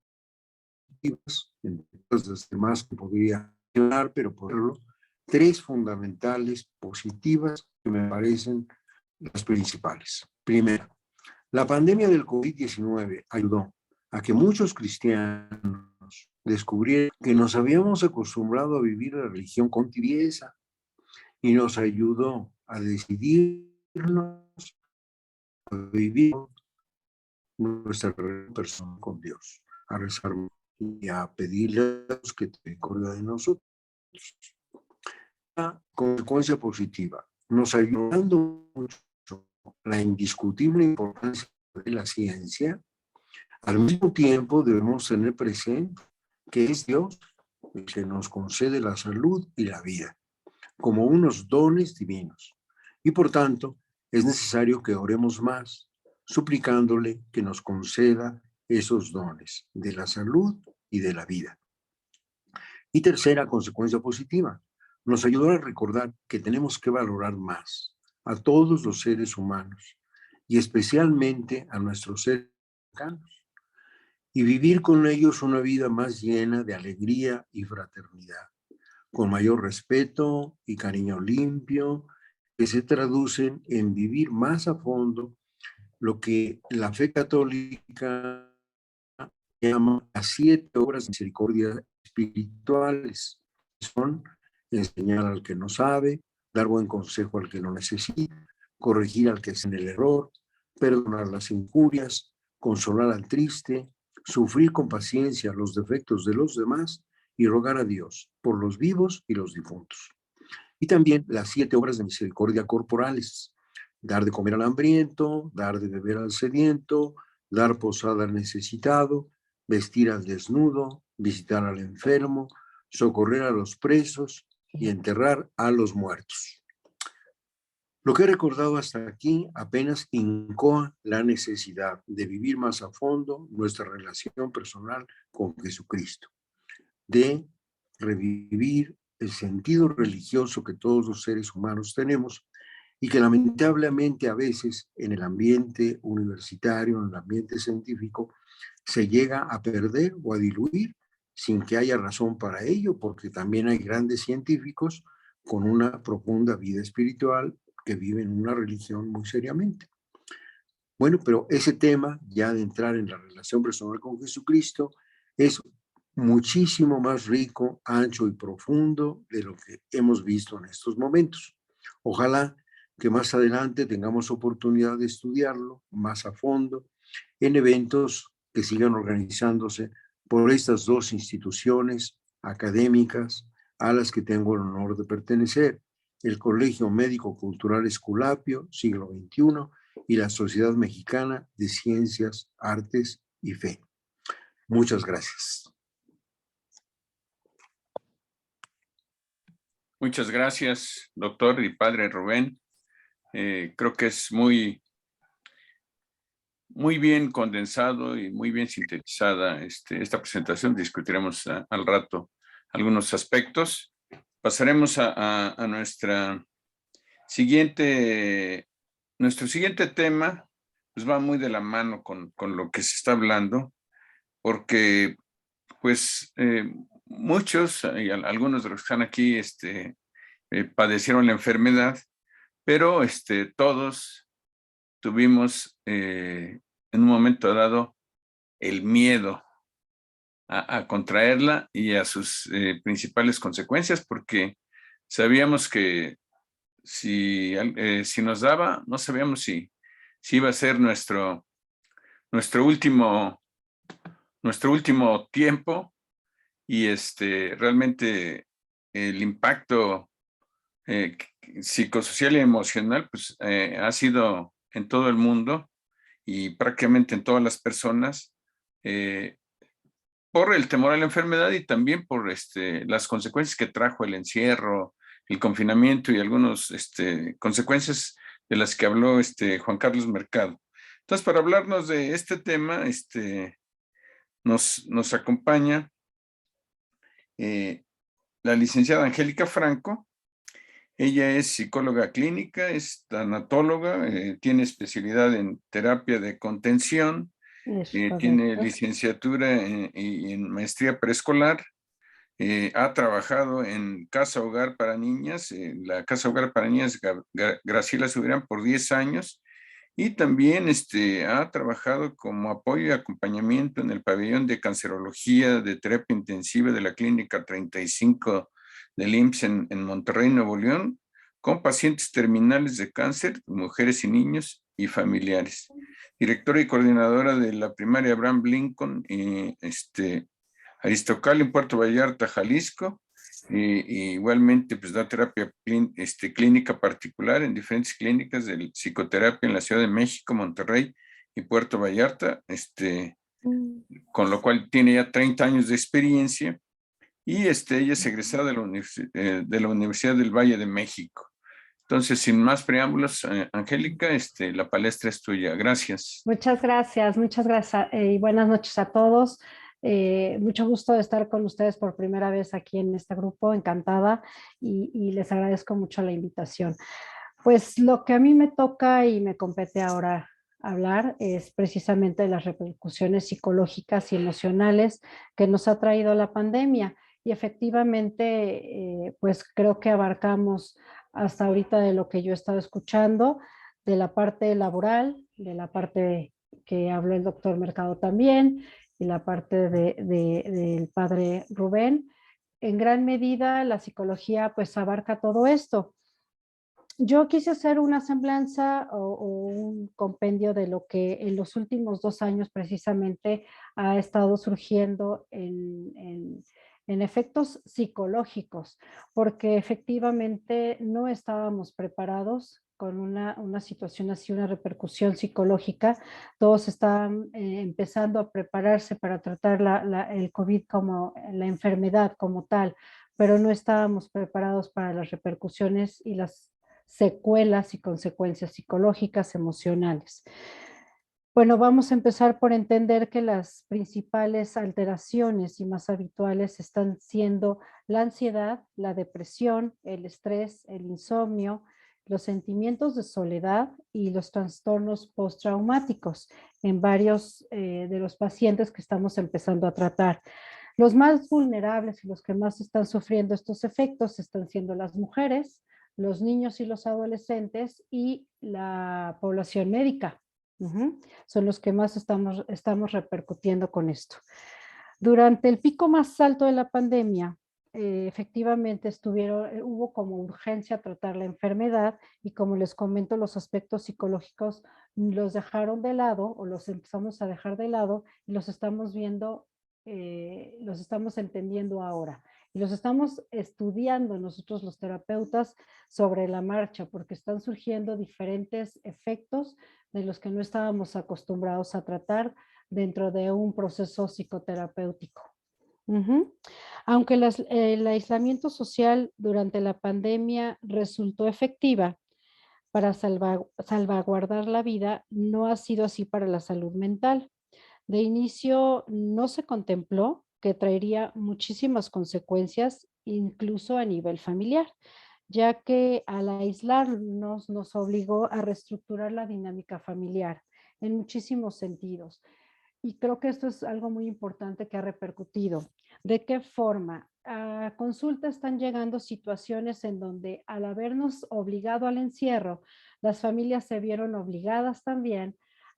entre las demás que podría mencionar, pero por ejemplo, 3 fundamentales positivas que me parecen las principales. Primero, la pandemia del COVID-19 ayudó a que muchos cristianos descubrieran que nos habíamos acostumbrado a vivir la religión con tibieza y nos ayudó a decidirnos a vivir nuestra relación personal con Dios, a rezar y a pedirle a Dios que te acuerde de nosotros. La consecuencia positiva, nos ayudando mucho la indiscutible importancia de la ciencia. Al mismo tiempo debemos tener presente que es Dios el que nos concede la salud y la vida como unos dones divinos. Y por tanto, es necesario que oremos más, suplicándole que nos conceda esos dones de la salud y de la vida. Y tercera consecuencia positiva, nos ayudará a recordar que tenemos que valorar más a todos los seres humanos y especialmente a nuestros seres cercanos y vivir con ellos una vida más llena de alegría y fraternidad, con mayor respeto y cariño limpio, que se traducen en vivir más a fondo lo que la fe católica llama las 7 obras de misericordia espirituales. Son enseñar al que no sabe, dar buen consejo al que no necesita, corregir al que está en el error, perdonar las injurias, consolar al triste, sufrir con paciencia los defectos de los demás y rogar a Dios por los vivos y los difuntos. Y también las 7 obras de misericordia corporales: dar de comer al hambriento, dar de beber al sediento, dar posada al necesitado, vestir al desnudo, visitar al enfermo, socorrer a los presos y enterrar a los muertos. Lo que he recordado hasta aquí apenas incoa la necesidad de vivir más a fondo nuestra relación personal con Jesucristo, de revivir el sentido religioso que todos los seres humanos tenemos y que lamentablemente a veces en el ambiente universitario, en el ambiente científico, se llega a perder o a diluir sin que haya razón para ello, porque también hay grandes científicos con una profunda vida espiritual que viven una religión muy seriamente. Bueno, pero ese tema ya de entrar en la relación personal con Jesucristo es muchísimo más rico, ancho y profundo de lo que hemos visto en estos momentos. Ojalá que más adelante tengamos oportunidad de estudiarlo más a fondo en eventos que sigan organizándose por estas dos instituciones académicas a las que tengo el honor de pertenecer, el Colegio Médico Cultural Esculapio, siglo XXI, y la Sociedad Mexicana de Ciencias, Artes y Fe. Muchas gracias. Muchas gracias, doctor y padre Rubén. Creo que es muy bien condensado y muy bien sintetizada esta presentación. Discutiremos al rato algunos aspectos. Pasaremos a nuestro siguiente tema, pues va muy de la mano con lo que se está hablando, porque pues muchos y algunos de los que están aquí padecieron la enfermedad, pero todos tuvimos en un momento dado el miedo a contraerla y a sus principales consecuencias, porque sabíamos que si nos daba, no sabíamos si iba a ser nuestro último tiempo, y realmente el impacto psicosocial y emocional pues ha sido en todo el mundo y prácticamente en todas las personas, por el temor a la enfermedad y también por las consecuencias que trajo el encierro, el confinamiento y algunas consecuencias de las que habló Juan Carlos Mercado. Entonces, para hablarnos de este tema, nos acompaña la licenciada Angélica Franco. Ella es psicóloga clínica, es tanatóloga, tiene especialidad en terapia de contención, tiene licenciatura en maestría preescolar, ha trabajado en Casa Hogar para Niñas, la Casa Hogar para Niñas Graciela Subirán por 10 años, y también ha trabajado como apoyo y acompañamiento en el pabellón de cancerología de terapia intensiva de la Clínica 35 del IMSS en Monterrey, Nuevo León, con pacientes terminales de cáncer, mujeres y niños y familiares. Directora y coordinadora de la primaria Abraham Lincoln, Aristocal en Puerto Vallarta, Jalisco. Y igualmente pues da terapia clínica particular en diferentes clínicas de psicoterapia en la Ciudad de México, Monterrey y Puerto Vallarta, con lo cual tiene ya 30 años de experiencia, y ella es egresada de la Universidad del Valle de México. Entonces, sin más preámbulos, Angélica, la palestra es tuya. Gracias. Muchas gracias y buenas noches a todos. Mucho gusto de estar con ustedes por primera vez aquí en este grupo, encantada, y les agradezco mucho la invitación. Pues lo que a mí me toca y me compete ahora hablar es precisamente de las repercusiones psicológicas y emocionales que nos ha traído la pandemia, y efectivamente pues creo que abarcamos hasta ahorita de lo que yo he estado escuchando, de la parte laboral, de la parte que habló el doctor Mercado también, y la parte del padre Rubén. En gran medida la psicología pues abarca todo esto. Yo quise hacer una semblanza o un compendio de lo que en los últimos 2 años precisamente ha estado surgiendo en efectos psicológicos, porque efectivamente no estábamos preparados con una situación así, una repercusión psicológica. Todos estaban empezando a prepararse para tratar el COVID como la enfermedad como tal, pero no estábamos preparados para las repercusiones y las secuelas y consecuencias psicológicas, emocionales. Bueno, vamos a empezar por entender que las principales alteraciones y más habituales están siendo la ansiedad, la depresión, el estrés, el insomnio, los sentimientos de soledad y los trastornos postraumáticos en varios de los pacientes que estamos empezando a tratar. Los más vulnerables y los que más están sufriendo estos efectos están siendo las mujeres, los niños y los adolescentes y la población médica. Son los que más estamos repercutiendo con esto. Durante el pico más alto de la pandemia, efectivamente hubo como urgencia a tratar la enfermedad y como les comento, los aspectos psicológicos los dejaron de lado o los empezamos a dejar de lado y los estamos viendo, los estamos entendiendo ahora. Y los estamos estudiando nosotros los terapeutas sobre la marcha porque están surgiendo diferentes efectos de los que no estábamos acostumbrados a tratar dentro de un proceso psicoterapéutico. Ujú. Aunque el aislamiento social durante la pandemia resultó efectiva para salvaguardar la vida, no ha sido así para la salud mental. De inicio no se contempló que traería muchísimas consecuencias, incluso a nivel familiar, ya que al aislarnos nos obligó a reestructurar la dinámica familiar en muchísimos sentidos. Y creo que esto es algo muy importante que ha repercutido. ¿De qué forma? A consulta están llegando situaciones en donde al habernos obligado al encierro, las familias se vieron obligadas también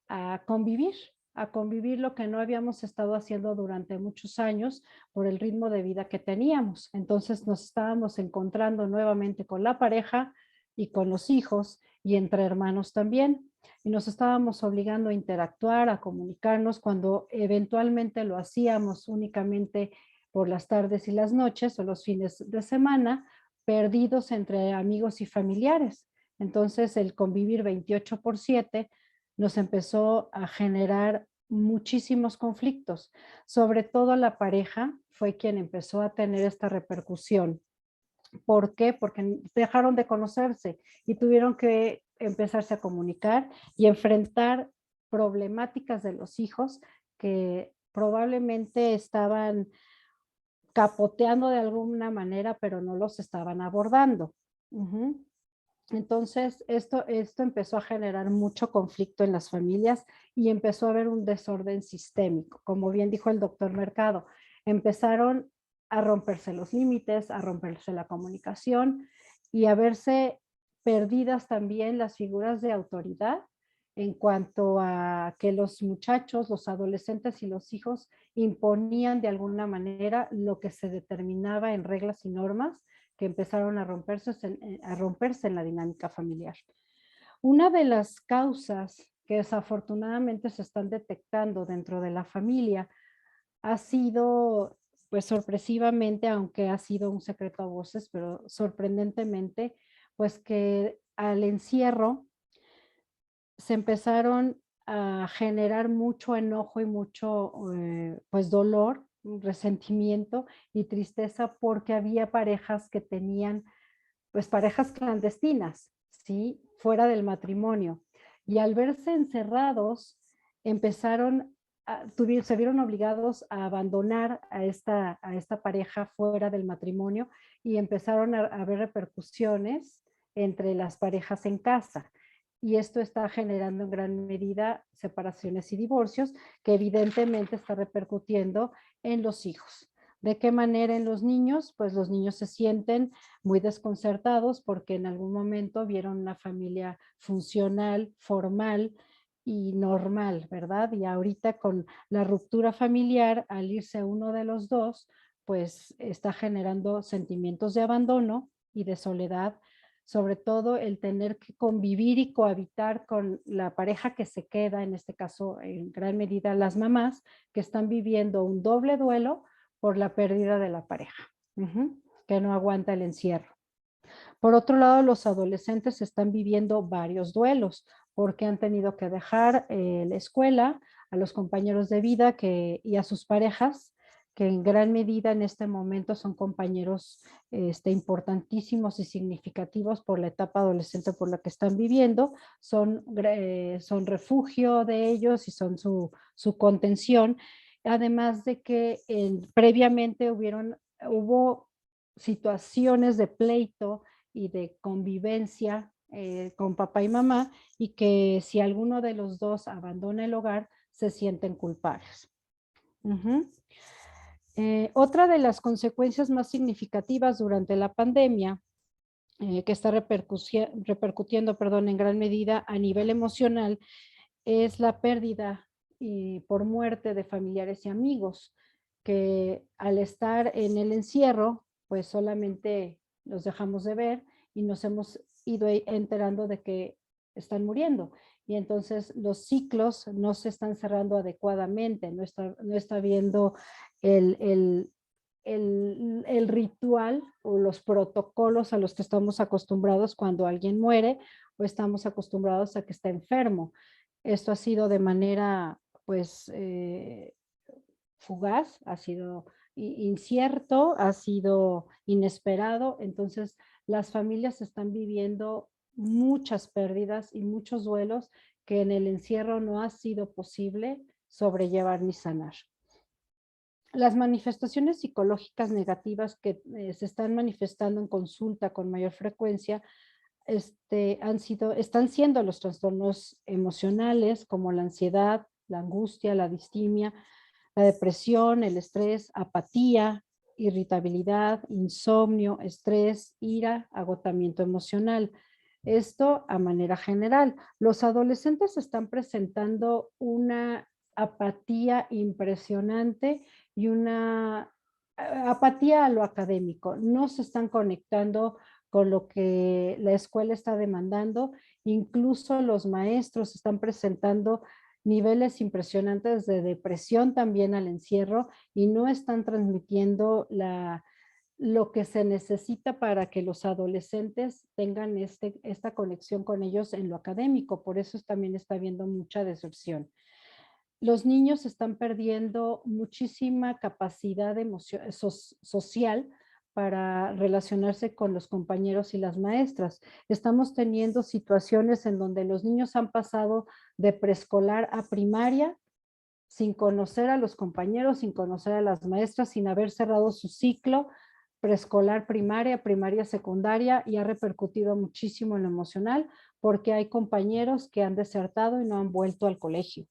a convivir lo que no habíamos estado haciendo durante muchos años por el ritmo de vida que teníamos. Entonces nos estábamos encontrando nuevamente con la pareja y con los hijos y entre hermanos también y nos estábamos obligando a interactuar, a comunicarnos cuando eventualmente lo hacíamos únicamente por las tardes y las noches o los fines de semana, perdidos entre amigos y familiares. Entonces el convivir 28/7 nos empezó a generar muchísimos conflictos. Sobre todo la pareja fue quien empezó a tener esta repercusión. ¿Por qué? Porque dejaron de conocerse y tuvieron que empezarse a comunicar y enfrentar problemáticas de los hijos que probablemente estaban capoteando de alguna manera, pero no los estaban abordando. Ujú. Entonces, esto empezó a generar mucho conflicto en las familias y empezó a haber un desorden sistémico. Como bien dijo el doctor Mercado, empezaron a romperse los límites, a romperse la comunicación y a verse perdidas también las figuras de autoridad en cuanto a que los muchachos, los adolescentes y los hijos imponían de alguna manera lo que se determinaba en reglas y normas que empezaron a romperse en la dinámica familiar. Una de las causas que desafortunadamente se están detectando dentro de la familia ha sido, pues sorpresivamente, aunque ha sido un secreto a voces, pero sorprendentemente, pues que al encierro se empezaron a generar mucho enojo y mucho pues dolor, resentimiento y tristeza porque había parejas que tenían pues parejas clandestinas, ¿sí? Fuera del matrimonio. Y al verse encerrados, se vieron obligados a abandonar a esta pareja fuera del matrimonio y empezaron a ver repercusiones entre las parejas en casa. Y esto está generando en gran medida separaciones y divorcios que evidentemente está repercutiendo en los hijos. ¿De qué manera en los niños? Pues los niños se sienten muy desconcertados porque en algún momento vieron una familia funcional, formal y normal, ¿verdad? Y ahorita con la ruptura familiar, al irse uno de los dos, pues está generando sentimientos de abandono y de soledad, sobre todo el tener que convivir y cohabitar con la pareja que se queda, en este caso en gran medida las mamás, que están viviendo un doble duelo por la pérdida de la pareja, que no aguanta el encierro. Por otro lado, los adolescentes están viviendo varios duelos porque han tenido que dejar la escuela, a los compañeros de vida y a sus parejas, que en gran medida en este momento son compañeros importantísimos y significativos por la etapa adolescente por la que están viviendo, son refugio de ellos y son su contención, además de que previamente hubo situaciones de pleito y de convivencia con papá y mamá y que si alguno de los dos abandona el hogar, se sienten culpables. Otra de las consecuencias más significativas durante la pandemia, que está repercutiendo, en gran medida a nivel emocional, es la pérdida por muerte de familiares y amigos. que al estar en el encierro, pues solamente los dejamos de ver y nos hemos ido enterando de que están muriendo. Y entonces los ciclos no se están cerrando adecuadamente, no está habiendo el ritual o los protocolos a los que estamos acostumbrados cuando alguien muere o estamos acostumbrados a que está enfermo. Esto ha sido de manera, pues, fugaz, ha sido incierto, ha sido inesperado. Entonces, las familias están viviendo muchas pérdidas y muchos duelos que en el encierro no ha sido posible sobrellevar ni sanar. Las manifestaciones psicológicas negativas que se están manifestando en consulta con mayor frecuencia están siendo los trastornos emocionales como la ansiedad, la angustia, la distimia, la depresión, el estrés, apatía, irritabilidad, insomnio, estrés, ira, agotamiento emocional. Esto a manera general. Los adolescentes están presentando una apatía impresionante y una apatía a lo académico. No se están conectando con lo que la escuela está demandando. Incluso los maestros están presentando niveles impresionantes de depresión también al encierro y no están transmitiendo lo que se necesita para que los adolescentes tengan esta conexión con ellos en lo académico. Por eso también está habiendo mucha deserción. Los niños están perdiendo muchísima capacidad social para relacionarse con los compañeros y las maestras. Estamos teniendo situaciones en donde los niños han pasado de preescolar a primaria sin conocer a los compañeros, sin conocer a las maestras, sin haber cerrado su ciclo preescolar, primaria, primaria, secundaria, y ha repercutido muchísimo en lo emocional porque hay compañeros que han desertado y no han vuelto al colegio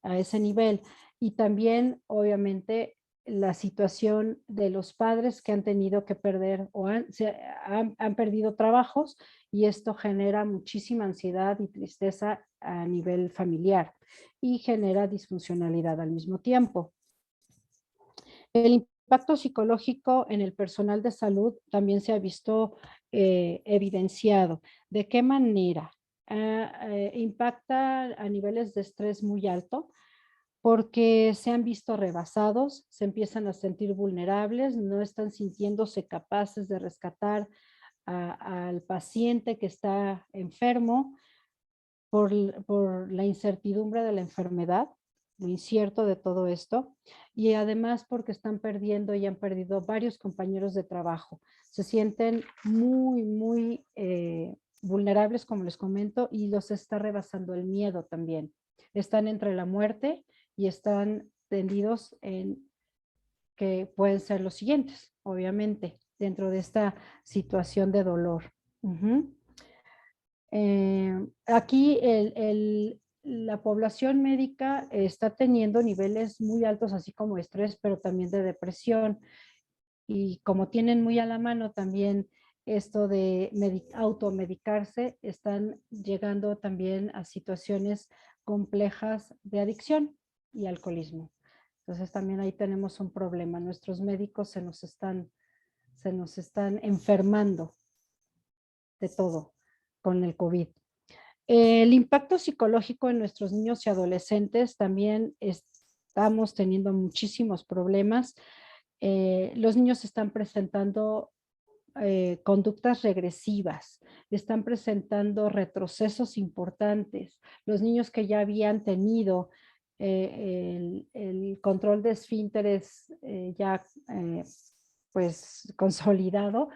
a ese nivel. Y también, obviamente, la situación de los padres que han tenido que perder o han perdido trabajos, y esto genera muchísima ansiedad y tristeza a nivel familiar y genera disfuncionalidad al mismo tiempo. El impacto psicológico en el personal de salud también se ha visto evidenciado. ¿De qué manera? Impacta a niveles de estrés muy alto, porque se han visto rebasados, se empiezan a sentir vulnerables, no están sintiéndose capaces de rescatar al paciente que está enfermo por la incertidumbre de la enfermedad, lo incierto de todo esto, y además porque están perdiendo y han perdido varios compañeros de trabajo. Se sienten muy vulnerables, como les comento, y los está rebasando el miedo también. Están entre la muerte y están tendidos en que pueden ser los siguientes, obviamente, dentro de esta situación de dolor. Aquí la población médica está teniendo niveles muy altos, así como estrés, pero también de depresión. Y como tienen muy a la mano también esto de automedicarse, están llegando también a situaciones complejas de adicción y alcoholismo. Entonces también ahí tenemos un problema. Nuestros médicos se nos están enfermando de todo con el COVID. El impacto psicológico en nuestros niños y adolescentes también estamos teniendo muchísimos problemas. Los niños están presentando conductas regresivas, están presentando retrocesos importantes. Los niños que ya habían tenido el control de esfínteres pues consolidado,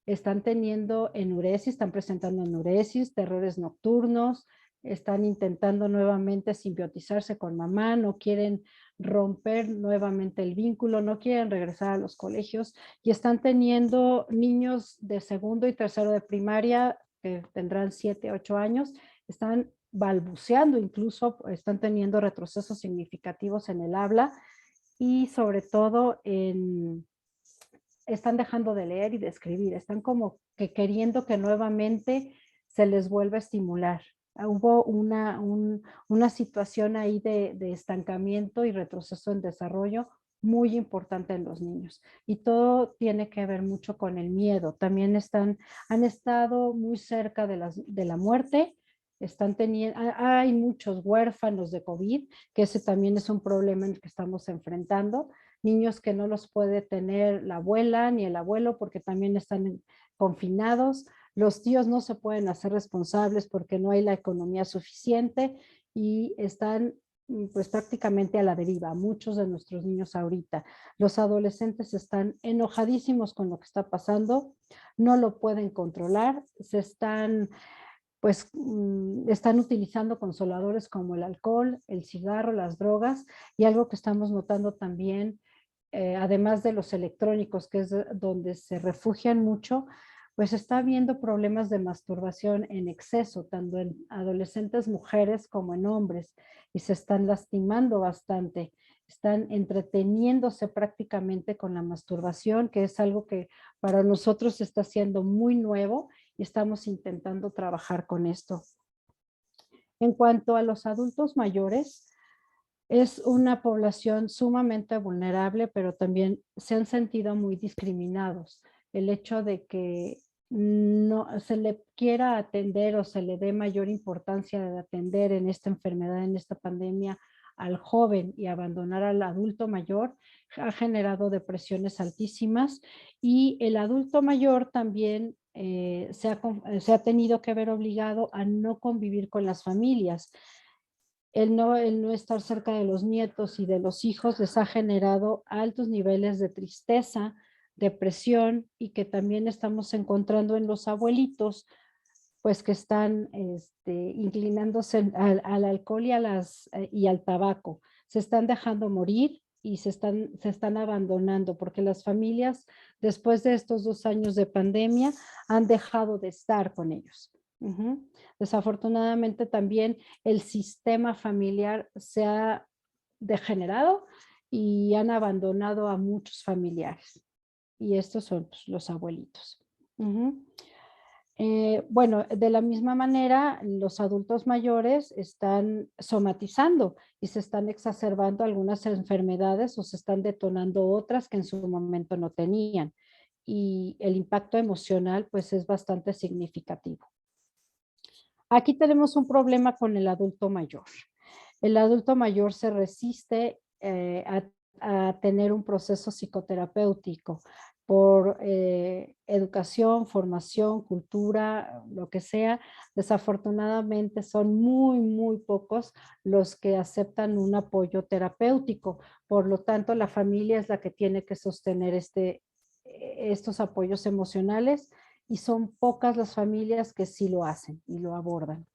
están teniendo enuresis, están presentando enuresis, terrores nocturnos, están intentando nuevamente simbiotizarse con mamá, no quieren romper nuevamente el vínculo, no quieren regresar a los colegios, y están teniendo niños de segundo y tercero de primaria que tendrán 7, 8 años, están balbuceando, incluso están teniendo retrocesos significativos en el habla y sobre todo están dejando de leer y de escribir, están como que queriendo que nuevamente se les vuelva a estimular. Hubo una situación ahí de estancamiento y retroceso en desarrollo muy importante en los niños. Y todo tiene que ver mucho con el miedo. También han estado muy cerca de la muerte. Hay muchos huérfanos de COVID, que ese también es un problema en el que estamos enfrentando. Niños que no los puede tener la abuela ni el abuelo porque también están confinados. Los tíos no se pueden hacer responsables porque no hay la economía suficiente y están pues prácticamente a la deriva, muchos de nuestros niños ahorita. Los adolescentes están enojadísimos con lo que está pasando, no lo pueden controlar, están utilizando consoladores como el alcohol, el cigarro, las drogas, y algo que estamos notando también, además de los electrónicos, que es donde se refugian mucho, pues está habiendo problemas de masturbación en exceso, tanto en adolescentes mujeres como en hombres, y se están lastimando bastante. Están entreteniéndose prácticamente con la masturbación, que es algo que para nosotros está siendo muy nuevo y estamos intentando trabajar con esto. En cuanto a los adultos mayores, es una población sumamente vulnerable, pero también se han sentido muy discriminados. El hecho de que no se le quiera atender o se le dé mayor importancia de atender en esta enfermedad, en esta pandemia, al joven y abandonar al adulto mayor, ha generado depresiones altísimas y el adulto mayor también se ha tenido que ver obligado a no convivir con las familias. El no estar cerca de los nietos y de los hijos les ha generado altos niveles de tristeza, depresión y que también estamos encontrando en los abuelitos, pues que están inclinándose al alcohol y al tabaco. Se están dejando morir y se están abandonando porque las familias después de estos 2 años de pandemia han dejado de estar con ellos. Desafortunadamente también el sistema familiar se ha degenerado y han abandonado a muchos familiares. Y estos son pues, los abuelitos. Bueno, de la misma manera, los adultos mayores están somatizando y se están exacerbando algunas enfermedades o se están detonando otras que en su momento no tenían. Y el impacto emocional pues es bastante significativo. Aquí tenemos un problema con el adulto mayor. El adulto mayor se resiste a tener un proceso psicoterapéutico por educación, formación, cultura, lo que sea. Desafortunadamente son muy pocos los que aceptan un apoyo terapéutico. Por lo tanto, la familia es la que tiene que sostener estos apoyos emocionales y son pocas las familias que sí lo hacen y lo abordan.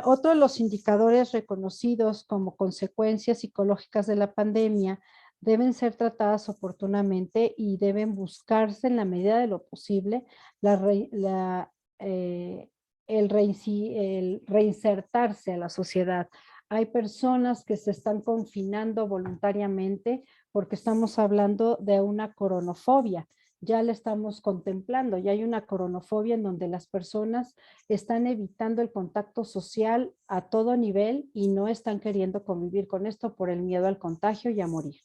Otro de los indicadores reconocidos como consecuencias psicológicas de la pandemia deben ser tratadas oportunamente y deben buscarse en la medida de lo posible el reinsertarse a la sociedad. Hay personas que se están confinando voluntariamente porque estamos hablando de una coronofobia. Ya la estamos contemplando, ya hay una coronofobia en donde las personas están evitando el contacto social a todo nivel y no están queriendo convivir con esto por el miedo al contagio y a morir.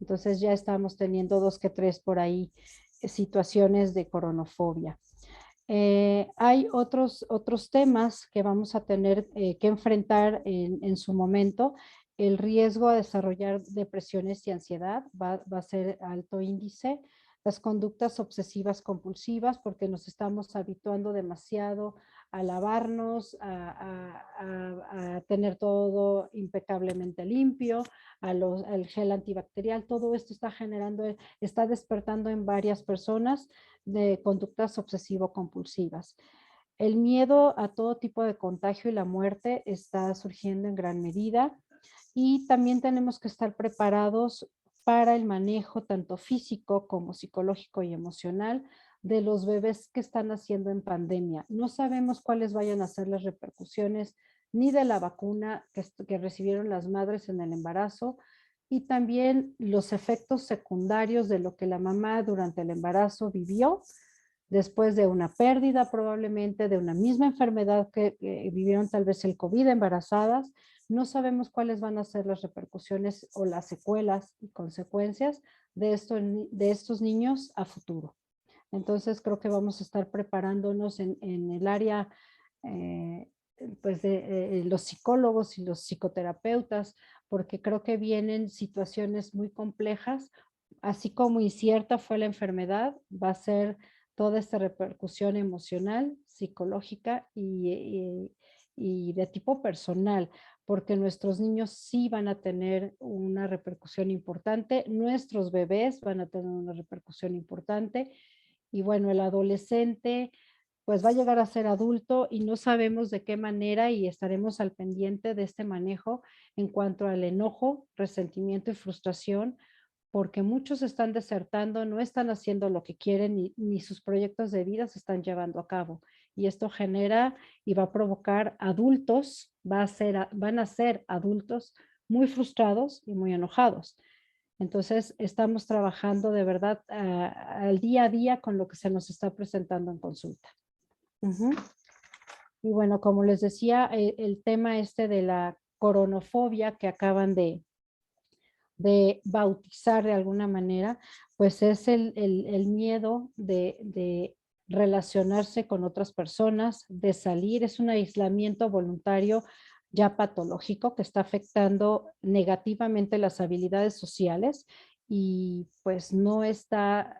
Entonces ya estamos teniendo 2 que 3 por ahí situaciones de coronofobia. Hay otros temas que vamos a tener que enfrentar en su momento. El riesgo a desarrollar depresiones y ansiedad va a ser alto índice. Las conductas obsesivas compulsivas, porque nos estamos habituando demasiado a lavarnos, a tener todo impecablemente limpio, al gel antibacterial. Todo esto está despertando en varias personas de conductas obsesivo-compulsivas. El miedo a todo tipo de contagio y la muerte está surgiendo en gran medida y también tenemos que estar preparados para el manejo tanto físico como psicológico y emocional de los bebés que están naciendo en pandemia. No sabemos cuáles vayan a ser las repercusiones ni de la vacuna que recibieron las madres en el embarazo y también los efectos secundarios de lo que la mamá durante el embarazo vivió después de una pérdida probablemente de una misma enfermedad que vivieron tal vez el COVID embarazadas, no sabemos cuáles van a ser las repercusiones o las secuelas y consecuencias de estos niños a futuro. Entonces creo que vamos a estar preparándonos en el área pues de los psicólogos y los psicoterapeutas, porque creo que vienen situaciones muy complejas, así como incierta fue la enfermedad, va a ser toda esta repercusión emocional, psicológica y de tipo personal, porque nuestros niños sí van a tener una repercusión importante, nuestros bebés van a tener una repercusión importante, y bueno, el adolescente pues va a llegar a ser adulto y no sabemos de qué manera y estaremos al pendiente de este manejo en cuanto al enojo, resentimiento y frustración, porque muchos están desertando, no están haciendo lo que quieren ni sus proyectos de vida se están llevando a cabo. Y esto genera y va a provocar adultos, van a ser adultos muy frustrados y muy enojados. Entonces, estamos trabajando de verdad al día a día con lo que se nos está presentando en consulta. Y bueno, como les decía, el tema este de la coronofobia que acaban de bautizar de alguna manera, pues es el miedo de relacionarse con otras personas, de salir, es un aislamiento voluntario ya patológico que está afectando negativamente las habilidades sociales y pues no está,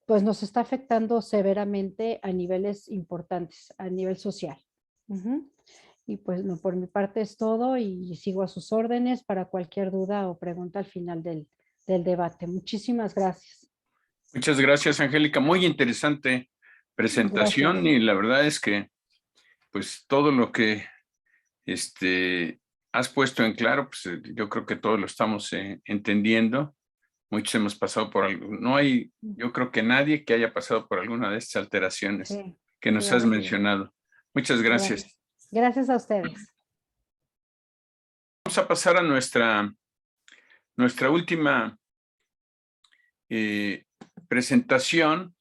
pues nos está afectando severamente a niveles importantes, a nivel social. Y pues no, por mi parte es todo y sigo a sus órdenes para cualquier duda o pregunta al final del debate. Muchísimas gracias. Muchas gracias, Angélica. Muy interesante presentación Gracias. y la verdad es que pues todo lo que has puesto en claro, pues yo creo que todos lo estamos entendiendo. Muchos hemos pasado por algo. No hay, yo creo que nadie que haya pasado por alguna de estas alteraciones Sí, que nos sí, has así es. mencionado. Muchas gracias. Gracias. Gracias a ustedes. Vamos a pasar a nuestra última presentación,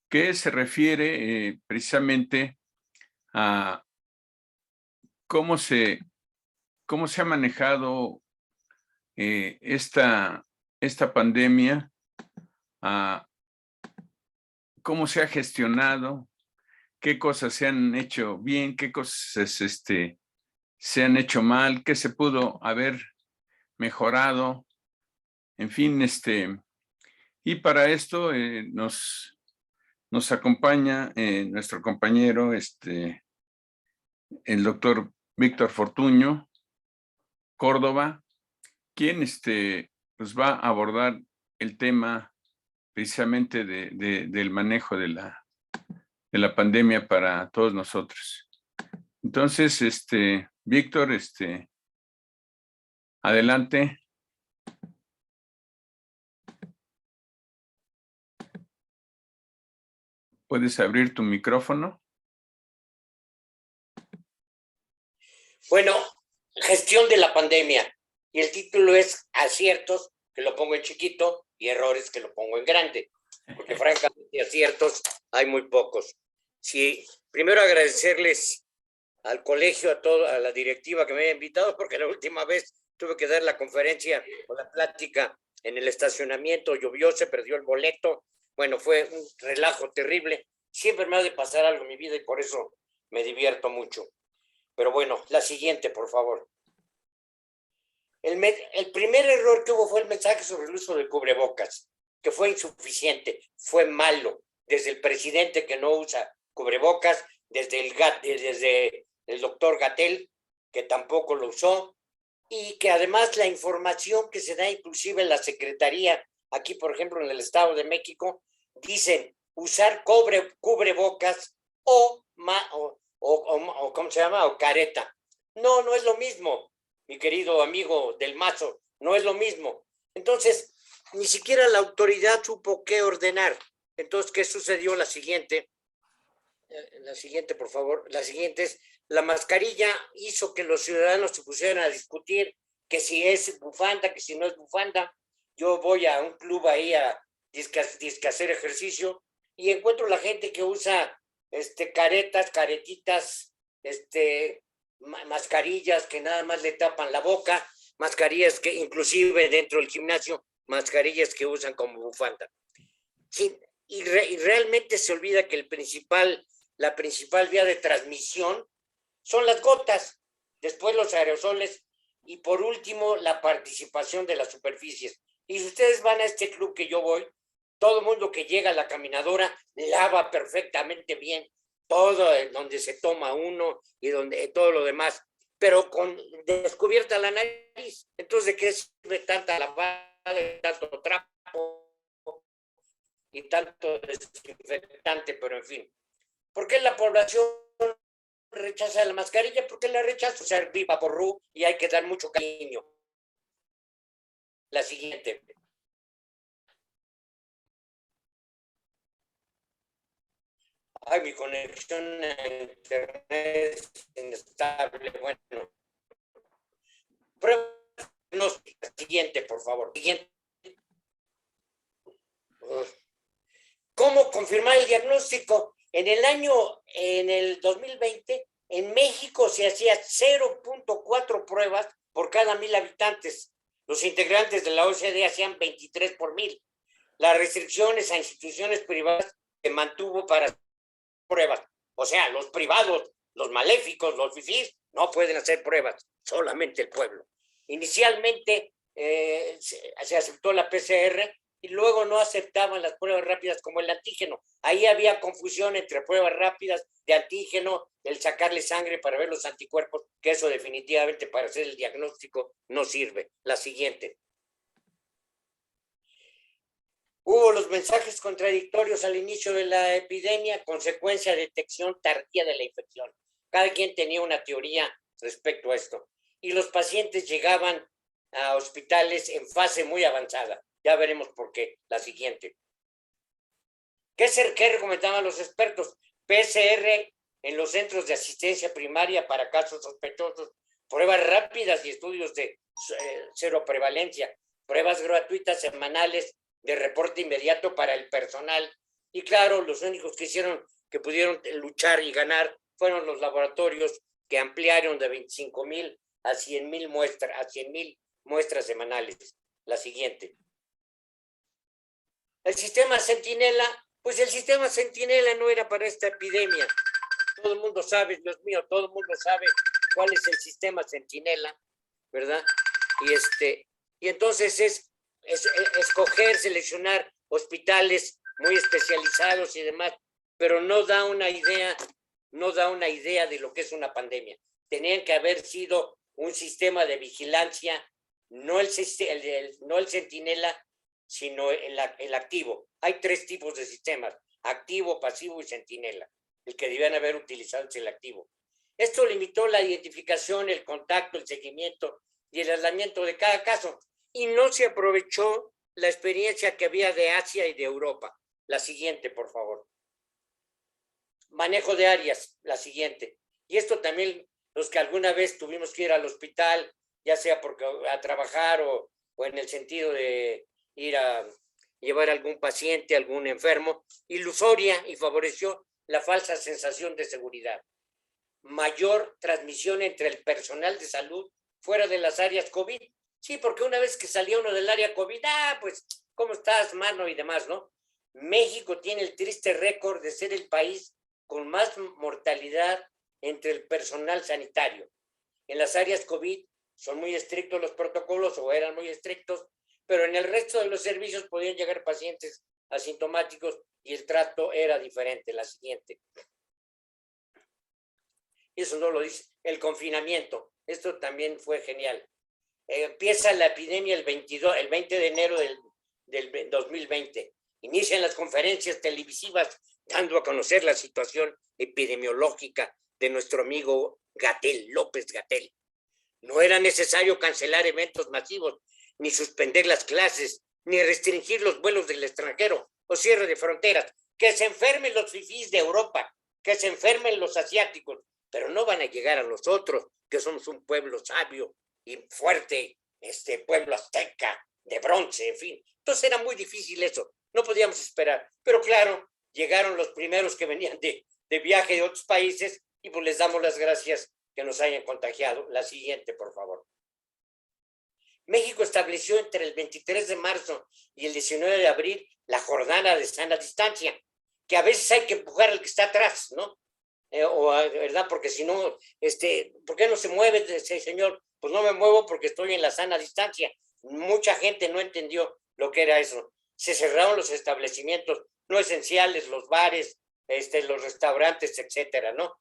que se refiere precisamente a cómo se ha manejado esta pandemia, a cómo se ha gestionado, qué cosas se han hecho bien, qué cosas se han hecho mal, qué se pudo haber mejorado, en fin, y para esto nos acompaña nuestro compañero, el doctor Víctor Fortuño Córdoba, quien pues va a abordar el tema precisamente del manejo de la pandemia para todos nosotros. Entonces, Víctor, adelante. ¿Puedes abrir tu micrófono? Bueno, gestión de la pandemia. Y el título es aciertos, que lo pongo en chiquito, y errores, que lo pongo en grande. Porque francamente aciertos hay muy pocos. Sí, primero agradecerles al colegio, a la directiva que me haya invitado, porque la última vez tuve que dar la conferencia o la plática en el estacionamiento, llovió, se perdió el boleto. Bueno, fue un relajo terrible. Siempre me ha de pasar algo en mi vida y por eso me divierto mucho. Pero bueno, la siguiente, por favor. El primer error que hubo fue el mensaje sobre el uso del cubrebocas, que fue insuficiente, fue malo. Desde el presidente que no usa cubrebocas, desde el doctor Gatell, que tampoco lo usó, y que además la información que se da inclusive en la Secretaría, aquí por ejemplo en el Estado de México, dicen usar cubrebocas o ¿cómo se llama? O careta. No, no es lo mismo, mi querido amigo del Mazo, no es lo mismo. Entonces, ni siquiera la autoridad supo qué ordenar. Entonces, ¿qué sucedió? La siguiente, por favor. La siguiente es, la mascarilla hizo que los ciudadanos se pusieran a discutir que si es bufanda, que si no es bufanda. Yo voy a un club ahí a hacer ejercicio y encuentro la gente que usa caretitas, mascarillas que nada más le tapan la boca, mascarillas que inclusive dentro del gimnasio, mascarillas que usan como bufanda. Sí, y realmente se olvida que la principal vía de transmisión son las gotas, después los aerosoles y por último la participación de las superficies. Y si ustedes van a este club que yo voy, todo el mundo que llega a la caminadora lava perfectamente bien todo donde se toma uno y donde todo lo demás, pero con descubierta la nariz. Entonces, ¿de qué sirve tanta lavada, tanto trapo y tanto desinfectante? Pero en fin, ¿por qué la población rechaza la mascarilla? Porque la rechaza ser viva por RU y hay que dar mucho cariño. La siguiente. Ay, mi conexión a internet es inestable. Bueno, prueba siguiente, por favor. Siguiente. ¿Cómo confirmar el diagnóstico? En el 2020, en México se hacía 0.4 pruebas por cada 1,000 habitantes. Los integrantes de la OCDE hacían 23 por 1,000. Las restricciones a instituciones privadas se mantuvo para pruebas. O sea, los privados, los maléficos, los fifís, no pueden hacer pruebas, solamente el pueblo. Inicialmente se aceptó la PCR y luego no aceptaban las pruebas rápidas como el antígeno. Ahí había confusión entre pruebas rápidas de antígeno, el sacarle sangre para ver los anticuerpos, que eso definitivamente para hacer el diagnóstico no sirve. La siguiente. Hubo los mensajes contradictorios al inicio de la epidemia, consecuencia de detección tardía de la infección. Cada quien tenía una teoría respecto a esto. Y los pacientes llegaban a hospitales en fase muy avanzada. Ya veremos por qué. La siguiente. ¿Qué recomendaban los expertos? PCR en los centros de asistencia primaria para casos sospechosos, pruebas rápidas y estudios de cero prevalencia, pruebas gratuitas semanales de reporte inmediato para el personal. Y claro, los únicos que pudieron luchar y ganar fueron los laboratorios que ampliaron de 25,000 a 100,000 muestras semanales. La siguiente. El sistema Centinela, pues el sistema Centinela no era para esta epidemia. Todo el mundo sabe, Dios mío, todo el mundo sabe cuál es el sistema Centinela, ¿verdad? Y entonces es escoger, seleccionar hospitales muy especializados y demás, pero no da una idea de lo que es una pandemia. Tenían que haber sido un sistema de vigilancia, no el Centinela, sino el activo. Hay 3 tipos de sistemas: activo, pasivo y Centinela. El que debían haber utilizado es el activo. Esto limitó la identificación, el contacto, el seguimiento y el aislamiento de cada caso, y no se aprovechó la experiencia que había de Asia y de Europa. La siguiente, por favor. Manejo de áreas, la siguiente. Y esto también, los que alguna vez tuvimos que ir al hospital, ya sea porque a trabajar o en el sentido de ir a llevar a algún paciente, algún enfermo, ilusoria y favoreció la falsa sensación de seguridad. Mayor transmisión entre el personal de salud fuera de las áreas COVID. Sí, porque una vez que salía uno del área COVID, pues, ¿cómo estás, mano? Y demás, ¿no? México tiene el triste récord de ser el país con más mortalidad entre el personal sanitario. En las áreas COVID son muy estrictos los protocolos, o eran muy estrictos, pero en el resto de los servicios podían llegar pacientes asintomáticos y el trato era diferente. La siguiente. Eso no lo dice. El confinamiento. Esto también fue genial. Empieza la epidemia el 20 de enero del 2020. Inician las conferencias televisivas dando a conocer la situación epidemiológica de nuestro amigo Gatell, López Gatell. No era necesario cancelar eventos masivos, ni suspender las clases, ni restringir los vuelos del extranjero o cierre de fronteras. Que se enfermen los fifís de Europa, que se enfermen los asiáticos, pero no van a llegar a nosotros, que somos un pueblo sabio y fuerte, pueblo azteca, de bronce, en fin. Entonces era muy difícil eso, no podíamos esperar. Pero claro, llegaron los primeros que venían de viaje de otros países y pues les damos las gracias que nos hayan contagiado. La siguiente, por favor. México estableció entre el 23 de marzo y el 19 de abril la jornada de sana distancia, que a veces hay que empujar al que está atrás, ¿no? ¿Verdad? Porque si no, ¿por qué no se mueve ese señor? Pues no me muevo porque estoy en la sana distancia. Mucha gente no entendió lo que era eso. Se cerraron los establecimientos no esenciales, los bares, los restaurantes, etcétera, ¿no?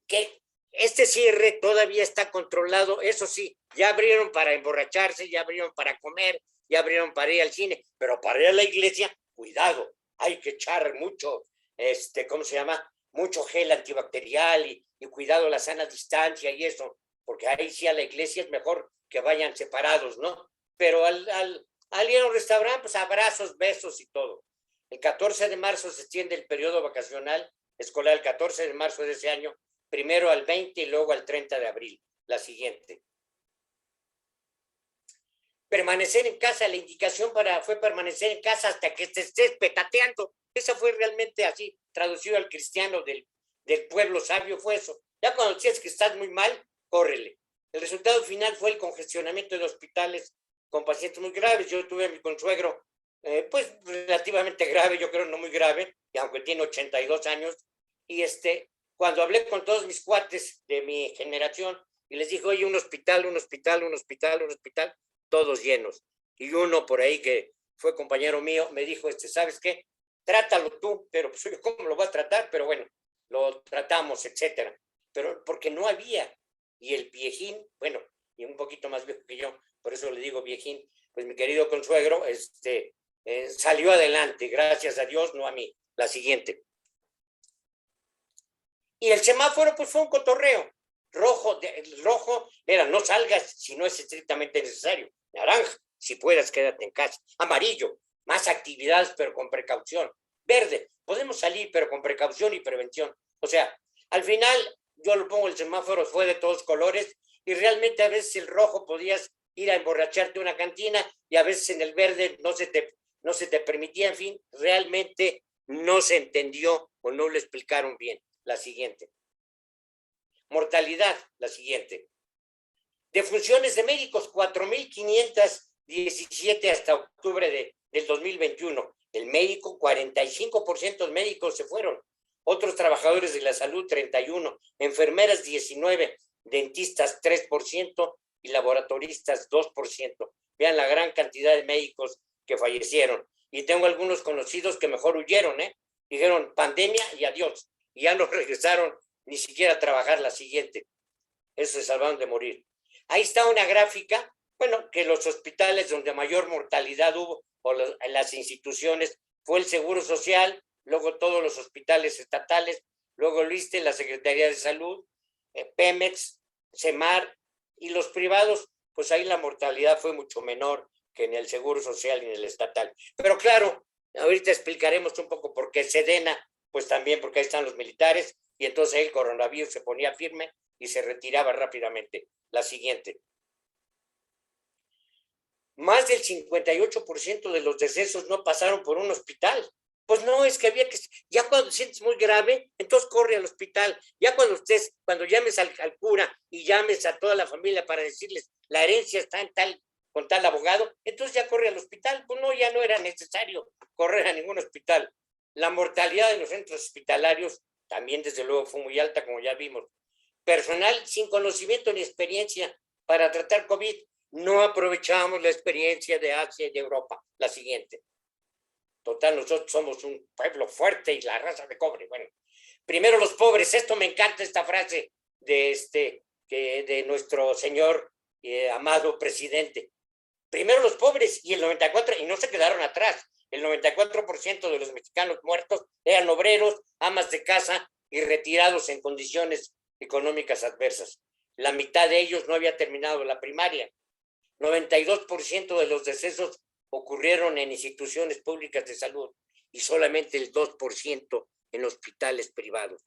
Que este cierre todavía está controlado, eso sí, ya abrieron para emborracharse, ya abrieron para comer, ya abrieron para ir al cine, pero para ir a la iglesia, cuidado, hay que echar mucho, ¿cómo se llama? Mucho gel antibacterial y cuidado la sana distancia y eso, porque ahí sí a la iglesia es mejor que vayan separados, ¿no? Pero al ir a un restaurante, pues abrazos, besos y todo. El 14 de marzo se extiende el periodo vacacional escolar, el 14 de marzo de ese año, primero al 20 y luego al 30 de abril. La siguiente. Permanecer en casa, la indicación fue permanecer en casa hasta que te estés petateando. Esa fue realmente así, traducido al cristiano del pueblo sabio, fue eso. Ya cuando sientes que estás muy mal, córrele. El resultado final fue el congestionamiento de hospitales con pacientes muy graves. Yo tuve a mi consuegro, pues relativamente grave, yo creo no muy grave, y aunque tiene 82 años, y cuando hablé con todos mis cuates de mi generación y les dije, oye, un hospital, todos llenos. Y uno por ahí que fue compañero mío me dijo, ¿sabes qué? Trátalo tú, pero pues yo cómo lo voy a tratar, pero bueno, lo tratamos, etcétera. Pero porque no había. Y el viejín, bueno, y un poquito más viejo que yo, por eso le digo viejín, pues mi querido consuegro, salió adelante, gracias a Dios, no a mí. La siguiente. Y el semáforo, pues fue un cotorreo. Rojo era no salgas si no es estrictamente necesario. Naranja, si puedas, quédate en casa. Amarillo, más actividades, pero con precaución. Verde, podemos salir, pero con precaución y prevención. O sea, al final, yo lo pongo, el semáforo fue de todos colores y realmente a veces el rojo podías ir a emborracharte a una cantina y a veces en el verde no se te permitía, en fin, realmente no se entendió o no lo explicaron bien. La siguiente. Mortalidad, la siguiente. Defunciones de médicos, 4,517 hasta octubre del 2021. El médico, 45% de médicos se fueron. Otros trabajadores de la salud, 31. Enfermeras, 19. Dentistas, 3%. Y laboratoristas, 2%. Vean la gran cantidad de médicos que fallecieron. Y tengo algunos conocidos que mejor huyeron, Dijeron pandemia y adiós. Y ya no regresaron ni siquiera a trabajar. La siguiente. Eso se salvaron de morir. Ahí está una gráfica, bueno, que los hospitales donde mayor mortalidad hubo, o las instituciones, fue el Seguro Social, luego todos los hospitales estatales, luego el ISSSTE, la Secretaría de Salud, Pemex, CEMAR, y los privados, pues ahí la mortalidad fue mucho menor que en el Seguro Social y en el estatal. Pero claro, ahorita explicaremos un poco por qué Sedena, pues también porque ahí están los militares, y entonces el coronavirus se ponía firme y se retiraba rápidamente. La siguiente. Más del 58% de los decesos no pasaron por un hospital. Pues no, es que había que, ya cuando te sientes muy grave, entonces corre al hospital. Ya cuando llames al cura y llames a toda la familia para decirles la herencia está con tal abogado, entonces ya corre al hospital. Pues no, ya no era necesario correr a ningún hospital. La mortalidad en los centros hospitalarios también desde luego fue muy alta, como ya vimos. Personal sin conocimiento ni experiencia para tratar COVID. No aprovechamos la experiencia de Asia y de Europa. La siguiente. Total, nosotros somos un pueblo fuerte y la raza de cobre. Bueno, primero los pobres. Esto me encanta, esta frase de nuestro señor amado presidente. Primero los pobres y el 94%, y no se quedaron atrás. El 94% de los mexicanos muertos eran obreros, amas de casa y retirados en condiciones económicas adversas. La mitad de ellos no había terminado la primaria. 92% de los decesos ocurrieron en instituciones públicas de salud y solamente el 2% en hospitales privados.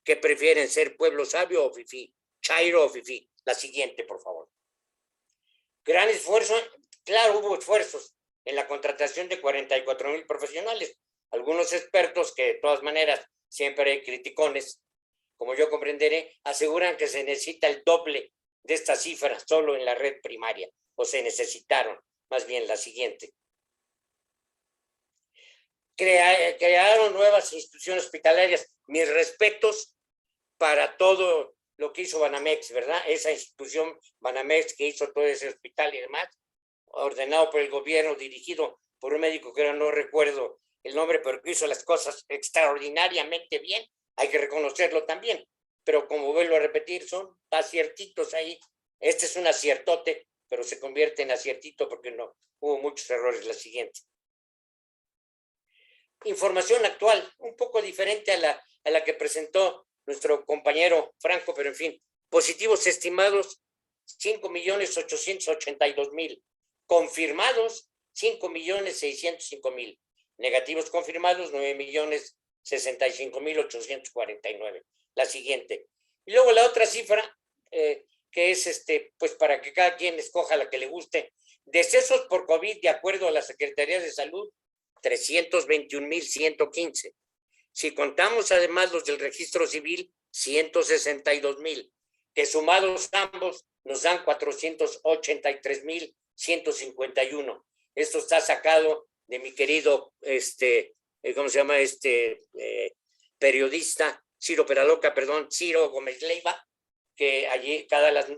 ¿Qué prefieren ser pueblo sabio o fifí? Chairo o fifí. La siguiente, por favor. Gran esfuerzo. Claro, hubo esfuerzos en la contratación de 44,000 profesionales. Algunos expertos, que de todas maneras siempre hay criticones, como yo comprenderé, aseguran que se necesita el doble de estas cifras solo en la red primaria, o se necesitaron, más bien la siguiente. Crearon nuevas instituciones hospitalarias. Mis respetos para todo lo que hizo Banamex, ¿verdad? Esa institución Banamex que hizo todo ese hospital y demás, ordenado por el gobierno, dirigido por un médico que ahora no recuerdo el nombre, pero que hizo las cosas extraordinariamente bien, hay que reconocerlo también. Pero como vuelvo a repetir, son aciertitos ahí. Este es un aciertote, pero se convierte en aciertito porque no hubo muchos errores. La siguiente. Información actual, un poco diferente a la que presentó nuestro compañero Franco, pero en fin, positivos estimados 5.882.000, confirmados 5.605.000, negativos confirmados 9.065.849. La siguiente. Y luego la otra cifra, que es pues para que cada quien escoja la que le guste. Decesos por COVID, de acuerdo a la Secretaría de Salud, 321.115. Si contamos además los del registro civil, 162.000, que sumados ambos nos dan 483.151. Esto está sacado de mi querido, ¿cómo se llama? Periodista, Ciro Gómez Leiva, que allí todas las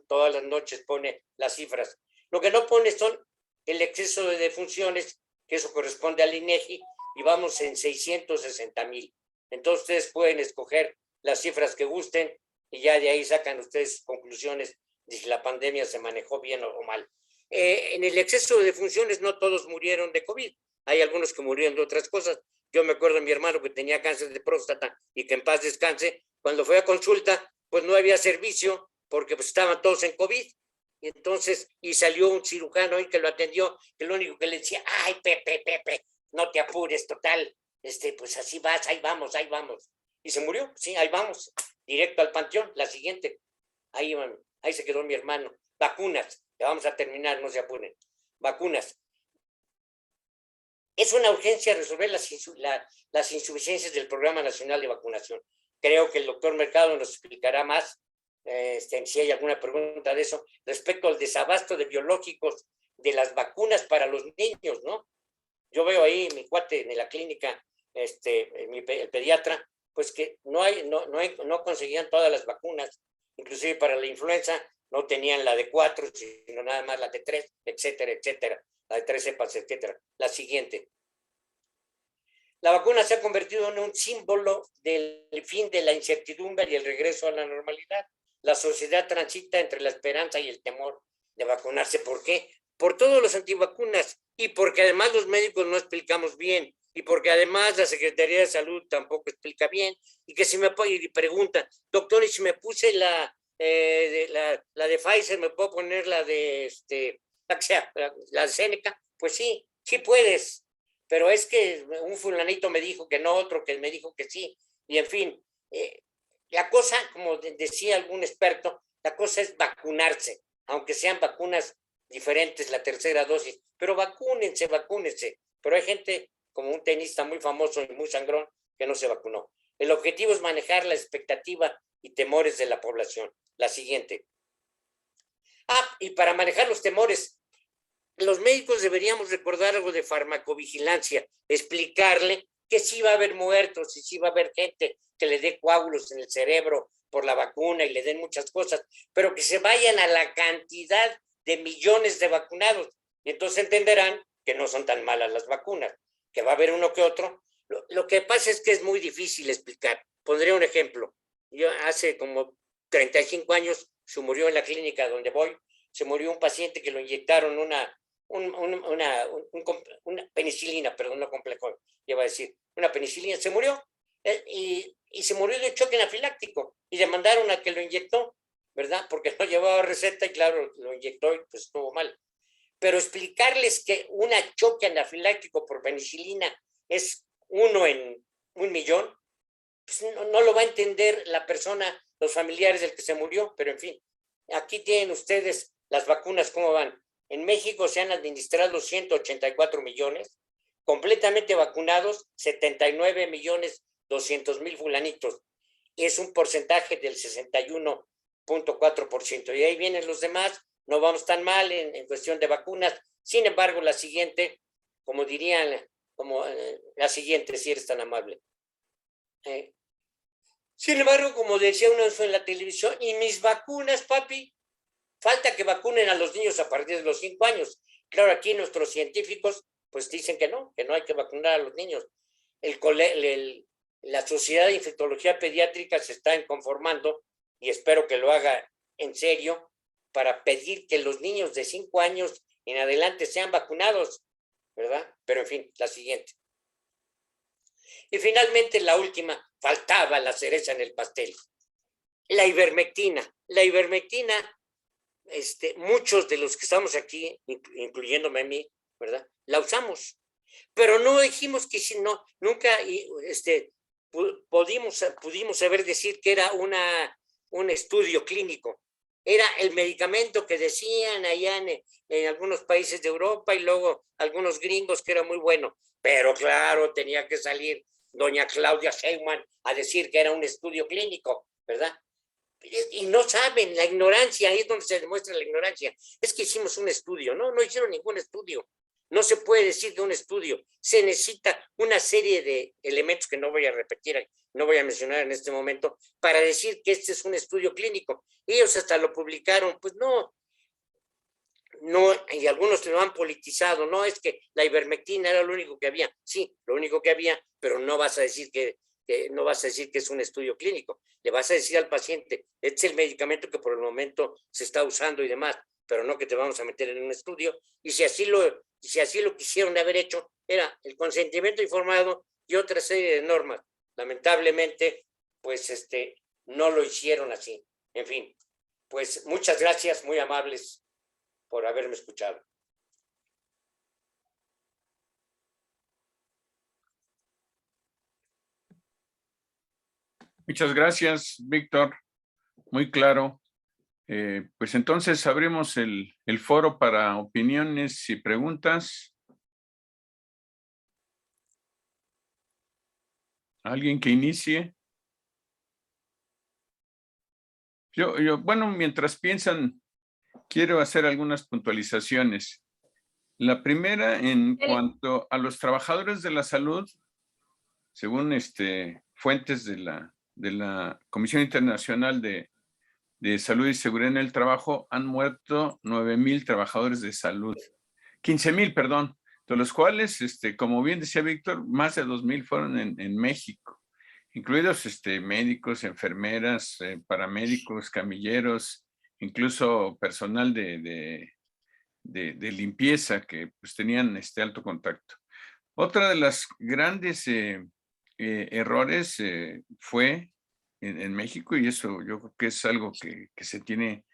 noches pone las cifras. Lo que no pone son el exceso de defunciones, que eso corresponde al INEGI, y vamos en 660.000. Entonces ustedes pueden escoger las cifras que gusten y ya de ahí sacan ustedes conclusiones de si la pandemia se manejó bien o mal. En el exceso de defunciones no todos murieron de COVID, hay algunos que murieron de otras cosas. Yo me acuerdo de mi hermano que tenía cáncer de próstata y que en paz descanse, cuando fue a consulta, pues no había servicio porque pues estaban todos en COVID. Y entonces, salió un cirujano ahí que lo atendió, que lo único que le decía, ay, Pepe, no te apures, total, pues así vas, ahí vamos. Y se murió, sí, ahí vamos, directo al panteón. La siguiente, ahí se quedó mi hermano. Vacunas, ya vamos a terminar, no se apuren. Vacunas. Es una urgencia resolver las insuficiencias del Programa Nacional de Vacunación. Creo que el doctor Mercado nos explicará más, si hay alguna pregunta de eso, respecto al desabasto de biológicos de las vacunas para los niños, ¿no? Yo veo ahí mi cuate en la clínica, el pediatra, pues que no conseguían todas las vacunas, inclusive para la influenza no tenían la de 4, sino nada más la de 3, etcétera, la de 3 cepas, etcétera. La siguiente. La vacuna se ha convertido en un símbolo del fin de la incertidumbre y el regreso a la normalidad. La sociedad transita entre la esperanza y el temor de vacunarse. ¿Por qué? Por todos los antivacunas y porque además los médicos no explicamos bien y porque además la Secretaría de Salud tampoco explica bien y que si me pregunta, doctor, ¿y si me puse la de Pfizer, me puedo poner la de la de Seneca? Pues sí puedes, pero es que un fulanito me dijo que no, otro que me dijo que sí, y en fin, la cosa, como decía algún experto, la cosa es vacunarse, aunque sean vacunas diferentes, la tercera dosis, pero vacúnense, pero hay gente como un tenista muy famoso y muy sangrón que no se vacunó. El objetivo es manejar la expectativa y temores de la población. La siguiente. Y para manejar los temores, los médicos deberíamos recordar algo de farmacovigilancia, explicarle que sí va a haber muertos y sí va a haber gente que le dé coágulos en el cerebro por la vacuna y le den muchas cosas, pero que se vayan a la cantidad de millones de vacunados. Y entonces entenderán que no son tan malas las vacunas, que va a haber uno que otro. Lo que pasa es que es muy difícil explicar. Pondré un ejemplo. Yo hace como 35 años se murió en la clínica donde voy, se murió un paciente que lo inyectaron una penicilina, perdón, no complejo, iba a decir, una penicilina, se murió y se murió de choque anafiláctico y le mandaron a que lo inyectó, ¿verdad? Porque no llevaba receta y claro, lo inyectó y pues estuvo mal. Pero explicarles que un choque anafiláctico por penicilina es 1 en 1.000.000, pues no lo va a entender la persona, los familiares del que se murió, pero en fin, aquí tienen ustedes las vacunas, ¿cómo van? En México se han administrado 184 millones, completamente vacunados 79.200.000 fulanitos. es un porcentaje del 61.4%. Y ahí vienen los demás, no vamos tan mal en cuestión de vacunas. Sin embargo, la siguiente, como dirían, la siguiente, si eres tan amable. Sin embargo, como decía uno en la televisión, y mis vacunas, papi, falta que vacunen a los niños a partir de los 5 años. Claro, aquí nuestros científicos pues dicen que no hay que vacunar a los niños. La Sociedad de Infectología Pediátrica se está conformando, y espero que lo haga en serio, para pedir que los niños de 5 años en adelante sean vacunados, ¿verdad? Pero en fin, la siguiente. Y finalmente la última, faltaba la cereza en el pastel. La ivermectina. La ivermectina, muchos de los que estamos aquí, incluyéndome a mí, ¿verdad? La usamos. Pero no dijimos que si no, nunca pudimos saber decir que era un estudio clínico. Era el medicamento que decían allá en algunos países de Europa y luego algunos gringos que era muy bueno. Pero claro, tenía que salir doña Claudia Sheinbaum a decir que era un estudio clínico, ¿verdad? Y no saben, la ignorancia, ahí es donde se demuestra la ignorancia. Es que hicimos un estudio, no hicieron ningún estudio. No se puede decir de un estudio. Se necesita una serie de elementos que no voy a repetir, no voy a mencionar en este momento, para decir que este es un estudio clínico. Ellos hasta lo publicaron, pues no, y algunos lo han politizado. No, es que la ivermectina era lo único que había. Sí, lo único que había, pero no vas a decir que es un estudio clínico. Le vas a decir al paciente, este es el medicamento que por el momento se está usando y demás, pero no que te vamos a meter en un estudio. Y si así lo quisieron haber hecho, era el consentimiento informado y otra serie de normas. Lamentablemente, pues no lo hicieron así. En fin, pues muchas gracias, muy amables por haberme escuchado. Muchas gracias, Víctor. Muy claro. Pues entonces abrimos el foro para opiniones y preguntas. ¿Alguien que inicie? Bueno, mientras piensan, quiero hacer algunas puntualizaciones. La primera, en cuanto a los trabajadores de la salud, según fuentes de la Comisión Internacional de Salud y Seguridad en el Trabajo, han muerto 9,000 trabajadores de salud. 15,000, perdón, de los cuales, como bien decía Víctor, más de 2,000 fueron en México, incluidos médicos, enfermeras, paramédicos, camilleros, incluso personal de limpieza que pues tenían alto contacto. Otra de las grandes errores fue en México, y eso yo creo que es algo que se tiene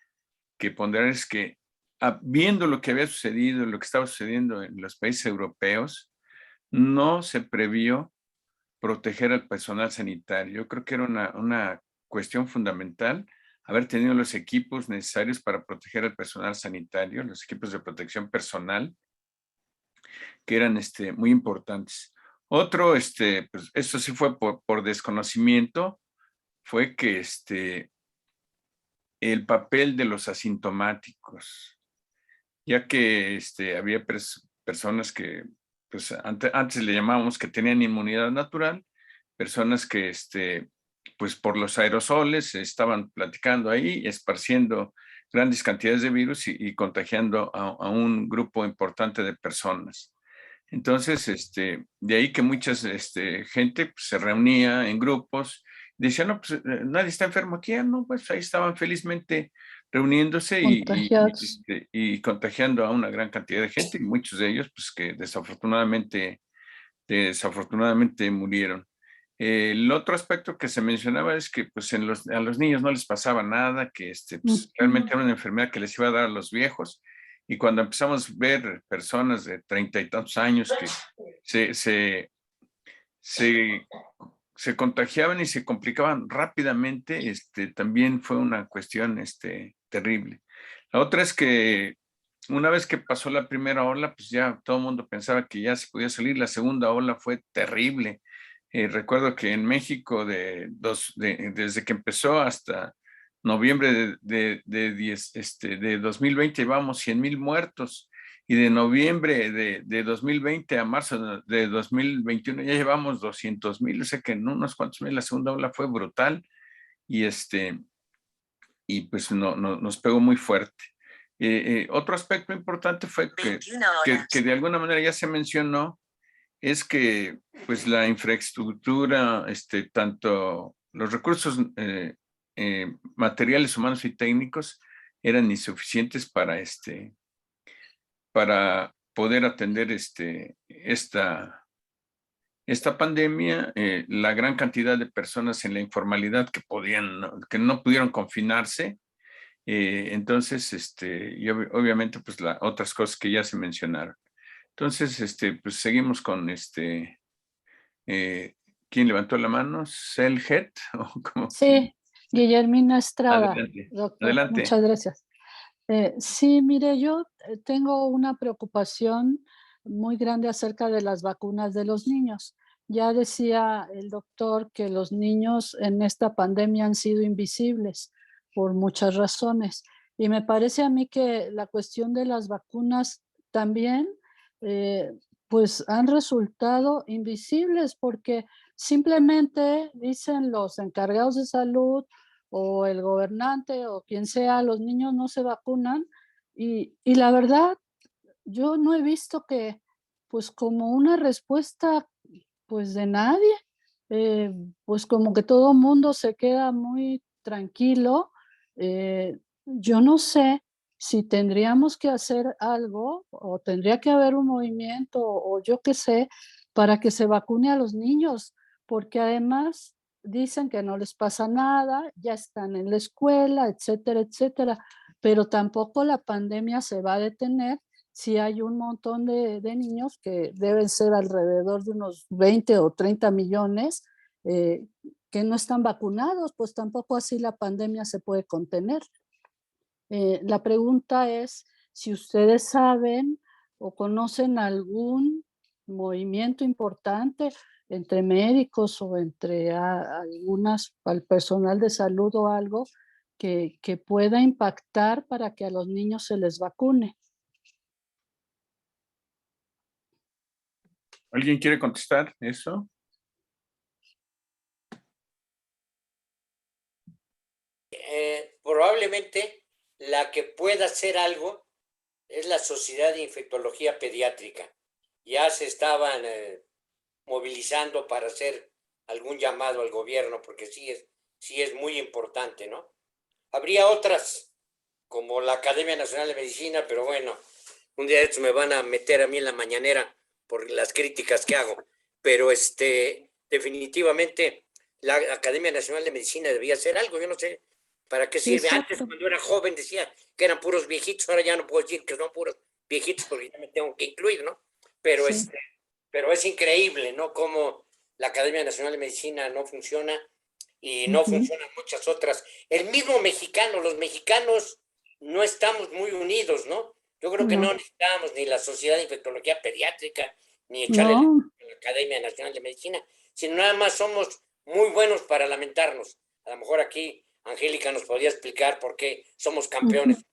que ponderar, es que viendo lo que había sucedido, lo que estaba sucediendo en los países europeos, no se previó proteger al personal sanitario. Yo creo que era una cuestión fundamental haber tenido los equipos necesarios para proteger al personal sanitario, los equipos de protección personal, que eran muy importantes. Otro, pues eso sí fue por desconocimiento, fue que el papel de los asintomáticos, ya que había personas que, pues antes le llamábamos que tenían inmunidad natural, personas que pues por los aerosoles estaban platicando ahí, esparciendo grandes cantidades de virus y contagiando a un grupo importante de personas. Entonces, de ahí que muchas gente pues, se reunía en grupos, decía, no, pues nadie está enfermo aquí, no, pues ahí estaban felizmente reuniéndose y contagiando a una gran cantidad de gente, y muchos de ellos, pues que desafortunadamente murieron. El otro aspecto que se mencionaba es que pues a los niños no les pasaba nada, que pues, realmente era una enfermedad que les iba a dar a los viejos. Y cuando empezamos a ver personas de 30 y tantos años que se contagiaban y se complicaban rápidamente, también fue una cuestión terrible. La otra es que una vez que pasó la primera ola, pues ya todo el mundo pensaba que ya se podía salir. La segunda ola fue terrible. Recuerdo que en México desde que empezó hasta noviembre de 2020 llevamos 100,000 muertos, y de noviembre de 2020 a marzo de 2021 ya llevamos 200,000, o sea que en unos cuantos meses la segunda ola fue brutal, y pues nos pegó muy fuerte. Otro aspecto importante fue que de alguna manera ya se mencionó, es que pues la infraestructura, tanto los recursos materiales, humanos y técnicos eran insuficientes para poder atender esta pandemia. La gran cantidad de personas en la informalidad que no pudieron confinarse. Entonces, y obviamente, pues otras cosas que ya se mencionaron. Entonces, pues seguimos con ¿quién levantó la mano? ¿Selhet? Sí, Guillermina Estrada, Adelante, doctor. adelante. Muchas gracias. Sí, mire, yo tengo una preocupación muy grande acerca de las vacunas de los niños. Ya decía el doctor que los niños en esta pandemia han sido invisibles por muchas razones. Y me parece a mí que la cuestión de las vacunas también, pues han resultado invisibles porque simplemente dicen los encargados de salud o el gobernante o quien sea, los niños no se vacunan y la verdad, yo no he visto que, pues como una respuesta, pues de nadie, pues como que todo mundo se queda muy tranquilo. Yo no sé si tendríamos que hacer algo o tendría que haber un movimiento o yo qué sé para que se vacune a los niños, porque además dicen que no les pasa nada, ya están en la escuela, etcétera, etcétera, pero tampoco la pandemia se va a detener si hay un montón de niños, que deben ser alrededor de unos 20 o 30 millones, que no están vacunados, pues tampoco así la pandemia se puede contener. La pregunta es si ustedes saben o conocen algún movimiento importante entre médicos o entre al personal de salud o algo que pueda impactar para que a los niños se les vacune. ¿Alguien quiere contestar eso? Probablemente la que pueda hacer algo es la Sociedad de Infectología Pediátrica. Ya se estaban movilizando para hacer algún llamado al gobierno, porque sí es muy importante, ¿no? Habría otras, como la Academia Nacional de Medicina, pero bueno, un día de estos me van a meter a mí en la mañanera por las críticas que hago, pero definitivamente la Academia Nacional de Medicina debía hacer algo, yo no sé para qué sirve. Exacto. Antes, cuando era joven, decía que eran puros viejitos, ahora ya no puedo decir que son puros viejitos porque ya me tengo que incluir, ¿no? Pero, Sí. pero es increíble, ¿no? Cómo la Academia Nacional de Medicina no funciona y no funcionan muchas otras. El mismo mexicano, los mexicanos no estamos muy unidos, ¿no? Yo creo que no necesitamos ni la Sociedad de Infectología Pediátrica, ni echarle No, a la Academia Nacional de Medicina, sino nada más somos muy buenos para lamentarnos. A lo mejor aquí Angélica nos podría explicar por qué somos campeones.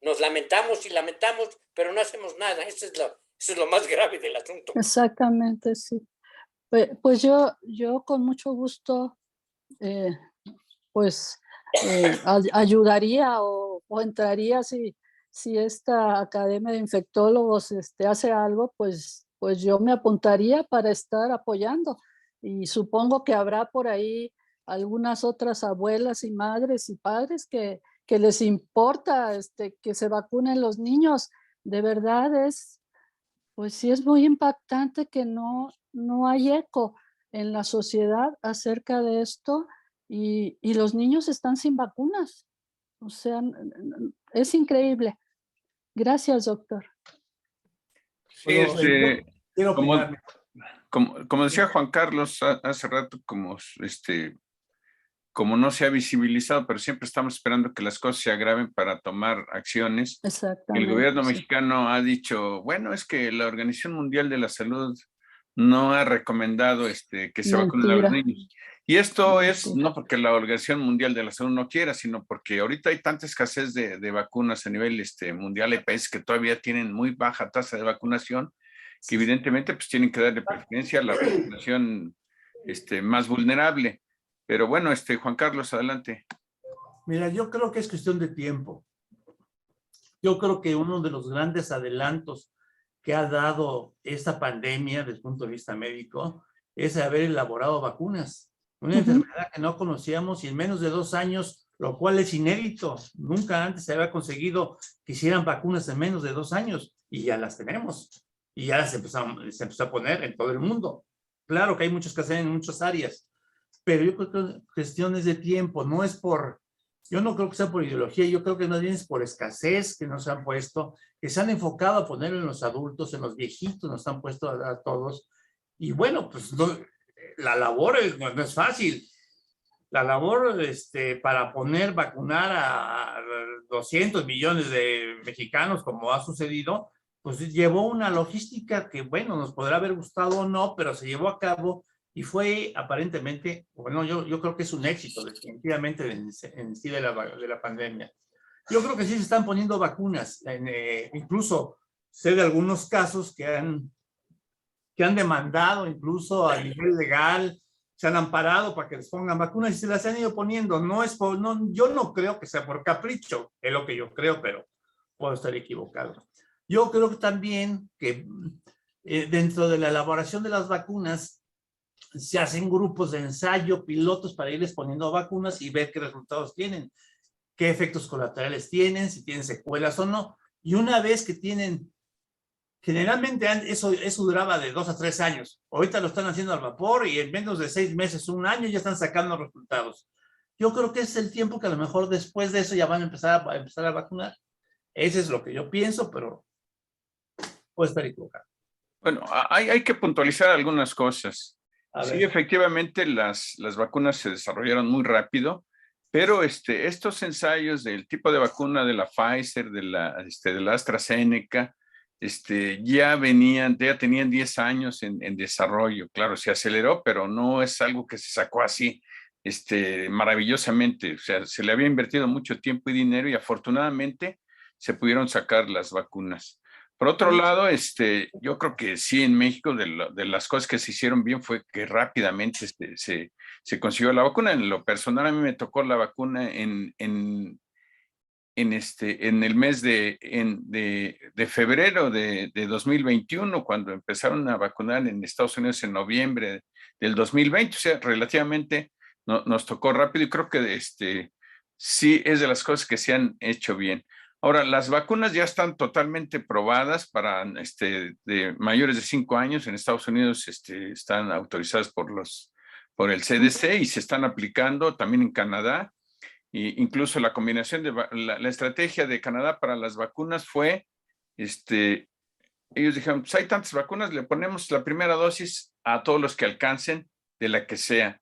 Nos lamentamos y lamentamos, pero no hacemos nada. Eso es lo más grave del asunto. exactamente, sí. Pues yo con mucho gusto, pues ayudaría o entraría si esta academia de infectólogos hace algo, pues yo me apuntaría para estar apoyando. Y supongo que habrá por ahí algunas otras abuelas y madres y padres que les importa que se vacunen los niños. De verdad pues sí es muy impactante que no hay eco en la sociedad acerca de esto y los niños están sin vacunas. O sea, es increíble. Gracias, doctor. Sí, Quiero como, opinar. como decía Juan Carlos hace rato, como no se ha visibilizado, pero siempre estamos esperando que las cosas se agraven para tomar acciones. Exactamente. El gobierno sí. mexicano ha dicho, bueno, es que la Organización Mundial de la Salud no ha recomendado que se vacunen a los Mentira. niños. Y esto es Mentira. no porque la Organización Mundial de la Salud no quiera, sino porque ahorita hay tanta escasez de vacunas a nivel mundial. Hay países que todavía tienen muy baja tasa de vacunación, que evidentemente pues tienen que darle preferencia a la población más vulnerable. Pero bueno, Juan Carlos, adelante. Mira, yo creo que es cuestión de tiempo. Yo creo que uno de los grandes adelantos que ha dado esta pandemia desde el punto de vista médico es haber elaborado vacunas. Una enfermedad que no conocíamos y en menos de 2 años, lo cual es inédito. Nunca antes se había conseguido que hicieran vacunas en menos de 2 años y ya las tenemos. Y ya se empezó a poner en todo el mundo. Claro que hay muchos que hacen en muchas áreas, pero yo creo que cuestiones de tiempo, no es por, yo no creo que sea por ideología, yo creo que más bien es por escasez que nos han puesto, que se han enfocado a ponerlo en los adultos, en los viejitos, nos han puesto a todos. Y bueno, pues no, la labor no es fácil. La labor para vacunar a 200 millones de mexicanos, como ha sucedido, pues llevó una logística que, bueno, nos podrá haber gustado o no, pero se llevó a cabo y fue aparentemente, bueno, yo creo que es un éxito definitivamente en sí de la pandemia. Yo creo que sí se están poniendo vacunas, incluso sé de algunos casos que han demandado incluso a nivel legal, se han amparado para que les pongan vacunas y se las han ido poniendo. No es por, no, yo no creo que sea por capricho, es lo que yo creo, pero puedo estar equivocado. Yo creo que también que dentro de la elaboración de las vacunas se hacen grupos de ensayo, pilotos para irles poniendo vacunas y ver qué resultados tienen, qué efectos colaterales tienen, si tienen secuelas o no. Y una vez que tienen, generalmente eso duraba de 2 a 3 años. Ahorita lo están haciendo al vapor y en menos de 6 meses, 1 año, ya están sacando resultados. Yo creo que es el tiempo que a lo mejor después de eso ya van a empezar a vacunar. Ese es lo que yo pienso, pero puede estar equivocado. Bueno, hay que puntualizar algunas cosas. Sí, ver. efectivamente, las vacunas se desarrollaron muy rápido, pero estos ensayos del tipo de vacuna de la Pfizer, de la AstraZeneca, ya tenían 10 años en desarrollo. Claro, se aceleró, pero no es algo que se sacó así, maravillosamente. O sea, se le había invertido mucho tiempo y dinero y afortunadamente se pudieron sacar las vacunas. Por otro lado, yo creo que sí, en México, de las cosas que se hicieron bien fue que rápidamente se consiguió la vacuna. En lo personal, a mí me tocó la vacuna en el mes de febrero de 2021, cuando empezaron a vacunar en Estados Unidos en noviembre del 2020. O sea, relativamente nos tocó rápido y creo que sí es de las cosas que se han hecho bien. Ahora, las vacunas ya están totalmente probadas para de mayores de 5 años. En Estados Unidos están autorizadas por el CDC y se están aplicando también en Canadá. Y incluso la combinación de la estrategia de Canadá para las vacunas fue, ellos dijeron, pues hay tantas vacunas, le ponemos la primera dosis a todos los que alcancen, de la que sea.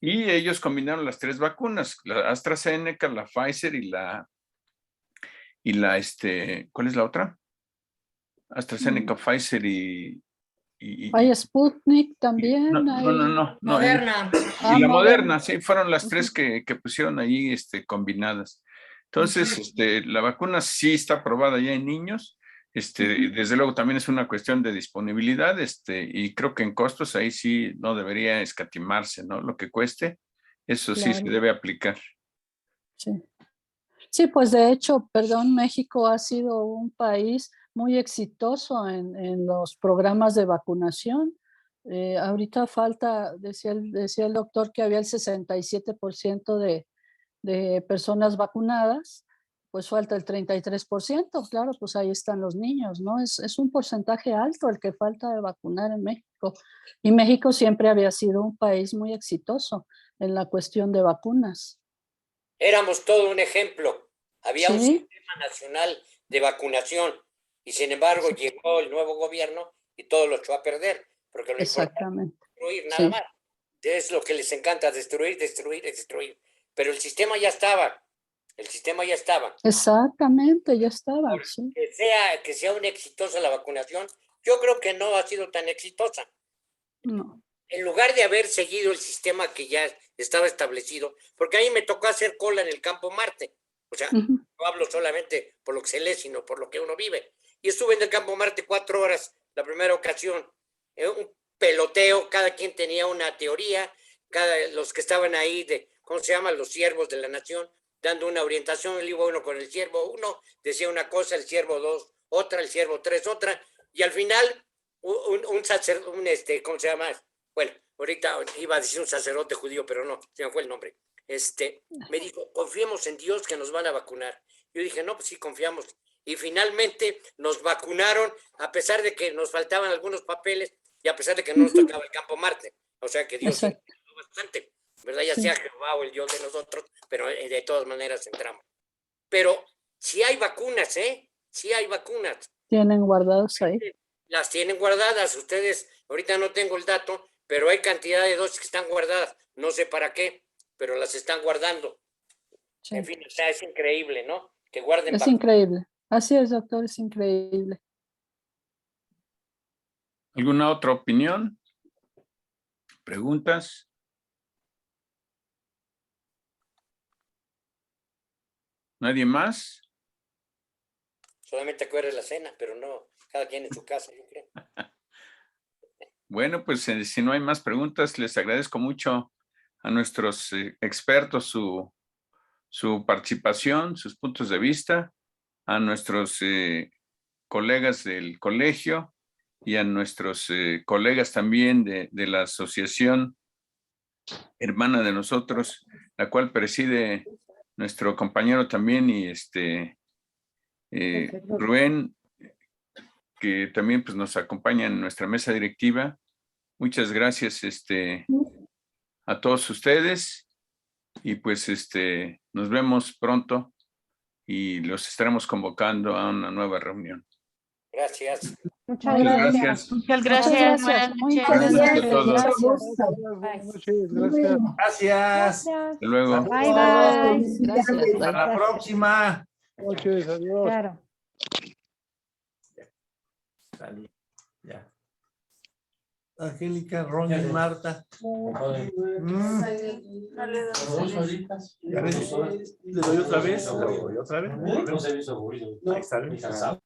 Y ellos combinaron las 3 vacunas, la AstraZeneca, la Pfizer y la ¿cuál es la otra? AstraZeneca, Pfizer y hay Sputnik también. No. Moderna. Y la Moderna, sí, fueron las 3 que pusieron ahí combinadas. Entonces, la vacuna sí está aprobada ya en niños. Desde luego también es una cuestión de disponibilidad, y creo que en costos ahí sí no debería escatimarse, ¿no? Lo que cueste, eso sí se debe aplicar. Sí. Sí, pues de hecho, México ha sido un país muy exitoso en los programas de vacunación. Ahorita falta, decía el doctor que había el 67% de personas vacunadas, pues falta el 33%, claro, pues ahí están los niños, ¿no? Es un porcentaje alto el que falta de vacunar en México. Y México siempre había sido un país muy exitoso en la cuestión de vacunas. Éramos todo un ejemplo. Había un Sí. sistema nacional de vacunación y sin embargo llegó el nuevo gobierno y todo lo echó a perder, porque lo Exactamente. importante es destruir nada más. Es lo que les encanta, destruir. Pero el sistema ya estaba. Exactamente, ya estaba. Sí. Que sea una exitosa la vacunación, yo creo que no ha sido tan exitosa. No. En lugar de haber seguido el sistema que ya estaba establecido, porque a mí me tocó hacer cola en el Campo Marte. O sea, Ujú. no hablo solamente por lo que se lee, sino por lo que uno vive. Y estuve en el Campo Marte 4 horas la primera ocasión. Un peloteo, cada quien tenía una teoría, los que estaban ahí, ¿cómo se llaman? Los siervos de la nación, dando una orientación. El iba uno con el siervo 1, decía una cosa, el siervo 2 otra, el siervo 3 otra, y al final un sacerdote, ¿cómo se llama? Bueno, ahorita iba a decir un sacerdote judío, pero no, se me fue el nombre. Me dijo, confiemos en Dios que nos van a vacunar. Yo dije, no, pues sí, confiamos. Y finalmente nos vacunaron, a pesar de que nos faltaban algunos papeles y a pesar de que no nos tocaba el Campo Marte. O sea que Dios Exacto. ayudó bastante, ¿verdad? Ya Sí. sea Jehová o el Dios de nosotros, pero de todas maneras entramos. Pero sí hay vacunas, ¿eh? Sí hay vacunas. Tienen guardados ahí. Las tienen guardadas. Ustedes, ahorita no tengo el dato, pero hay cantidad de dosis que están guardadas. No sé para qué, pero las están guardando. Sí. En fin, o sea, es increíble, ¿no? Que guarden Es vacunas. increíble. Así es, doctor, es increíble. ¿Alguna otra opinión? ¿Preguntas? ¿Nadie más? Solamente acuerdas la cena, pero no, cada quien en su casa, yo creo. Bueno, pues si no hay más preguntas, les agradezco mucho a nuestros expertos su participación, sus puntos de vista, a nuestros colegas del colegio y a nuestros colegas también de la asociación hermana de nosotros, la cual preside nuestro compañero también y Rubén, que también pues, nos acompaña en nuestra mesa directiva. Muchas gracias a todos ustedes y pues nos vemos pronto y los estaremos convocando a una nueva reunión. Gracias. Muchas Muchas gracias. gracias. Muchas Muchas gracias. Buenas Muy noches. Buenas noches a interesante. todos. Gracias. Buenas noches, gracias. Gracias. Hasta luego. Bye, bye. Gracias. Hasta Bye. la próxima. Buenas noches, adiós. Claro. Salí. Ya. Angélica, Ronnie, Marta. ¿Ya ves? ¿Le doy otra vez? ¿Le doy otra vez? No se me hizo aburrido. Ahí está.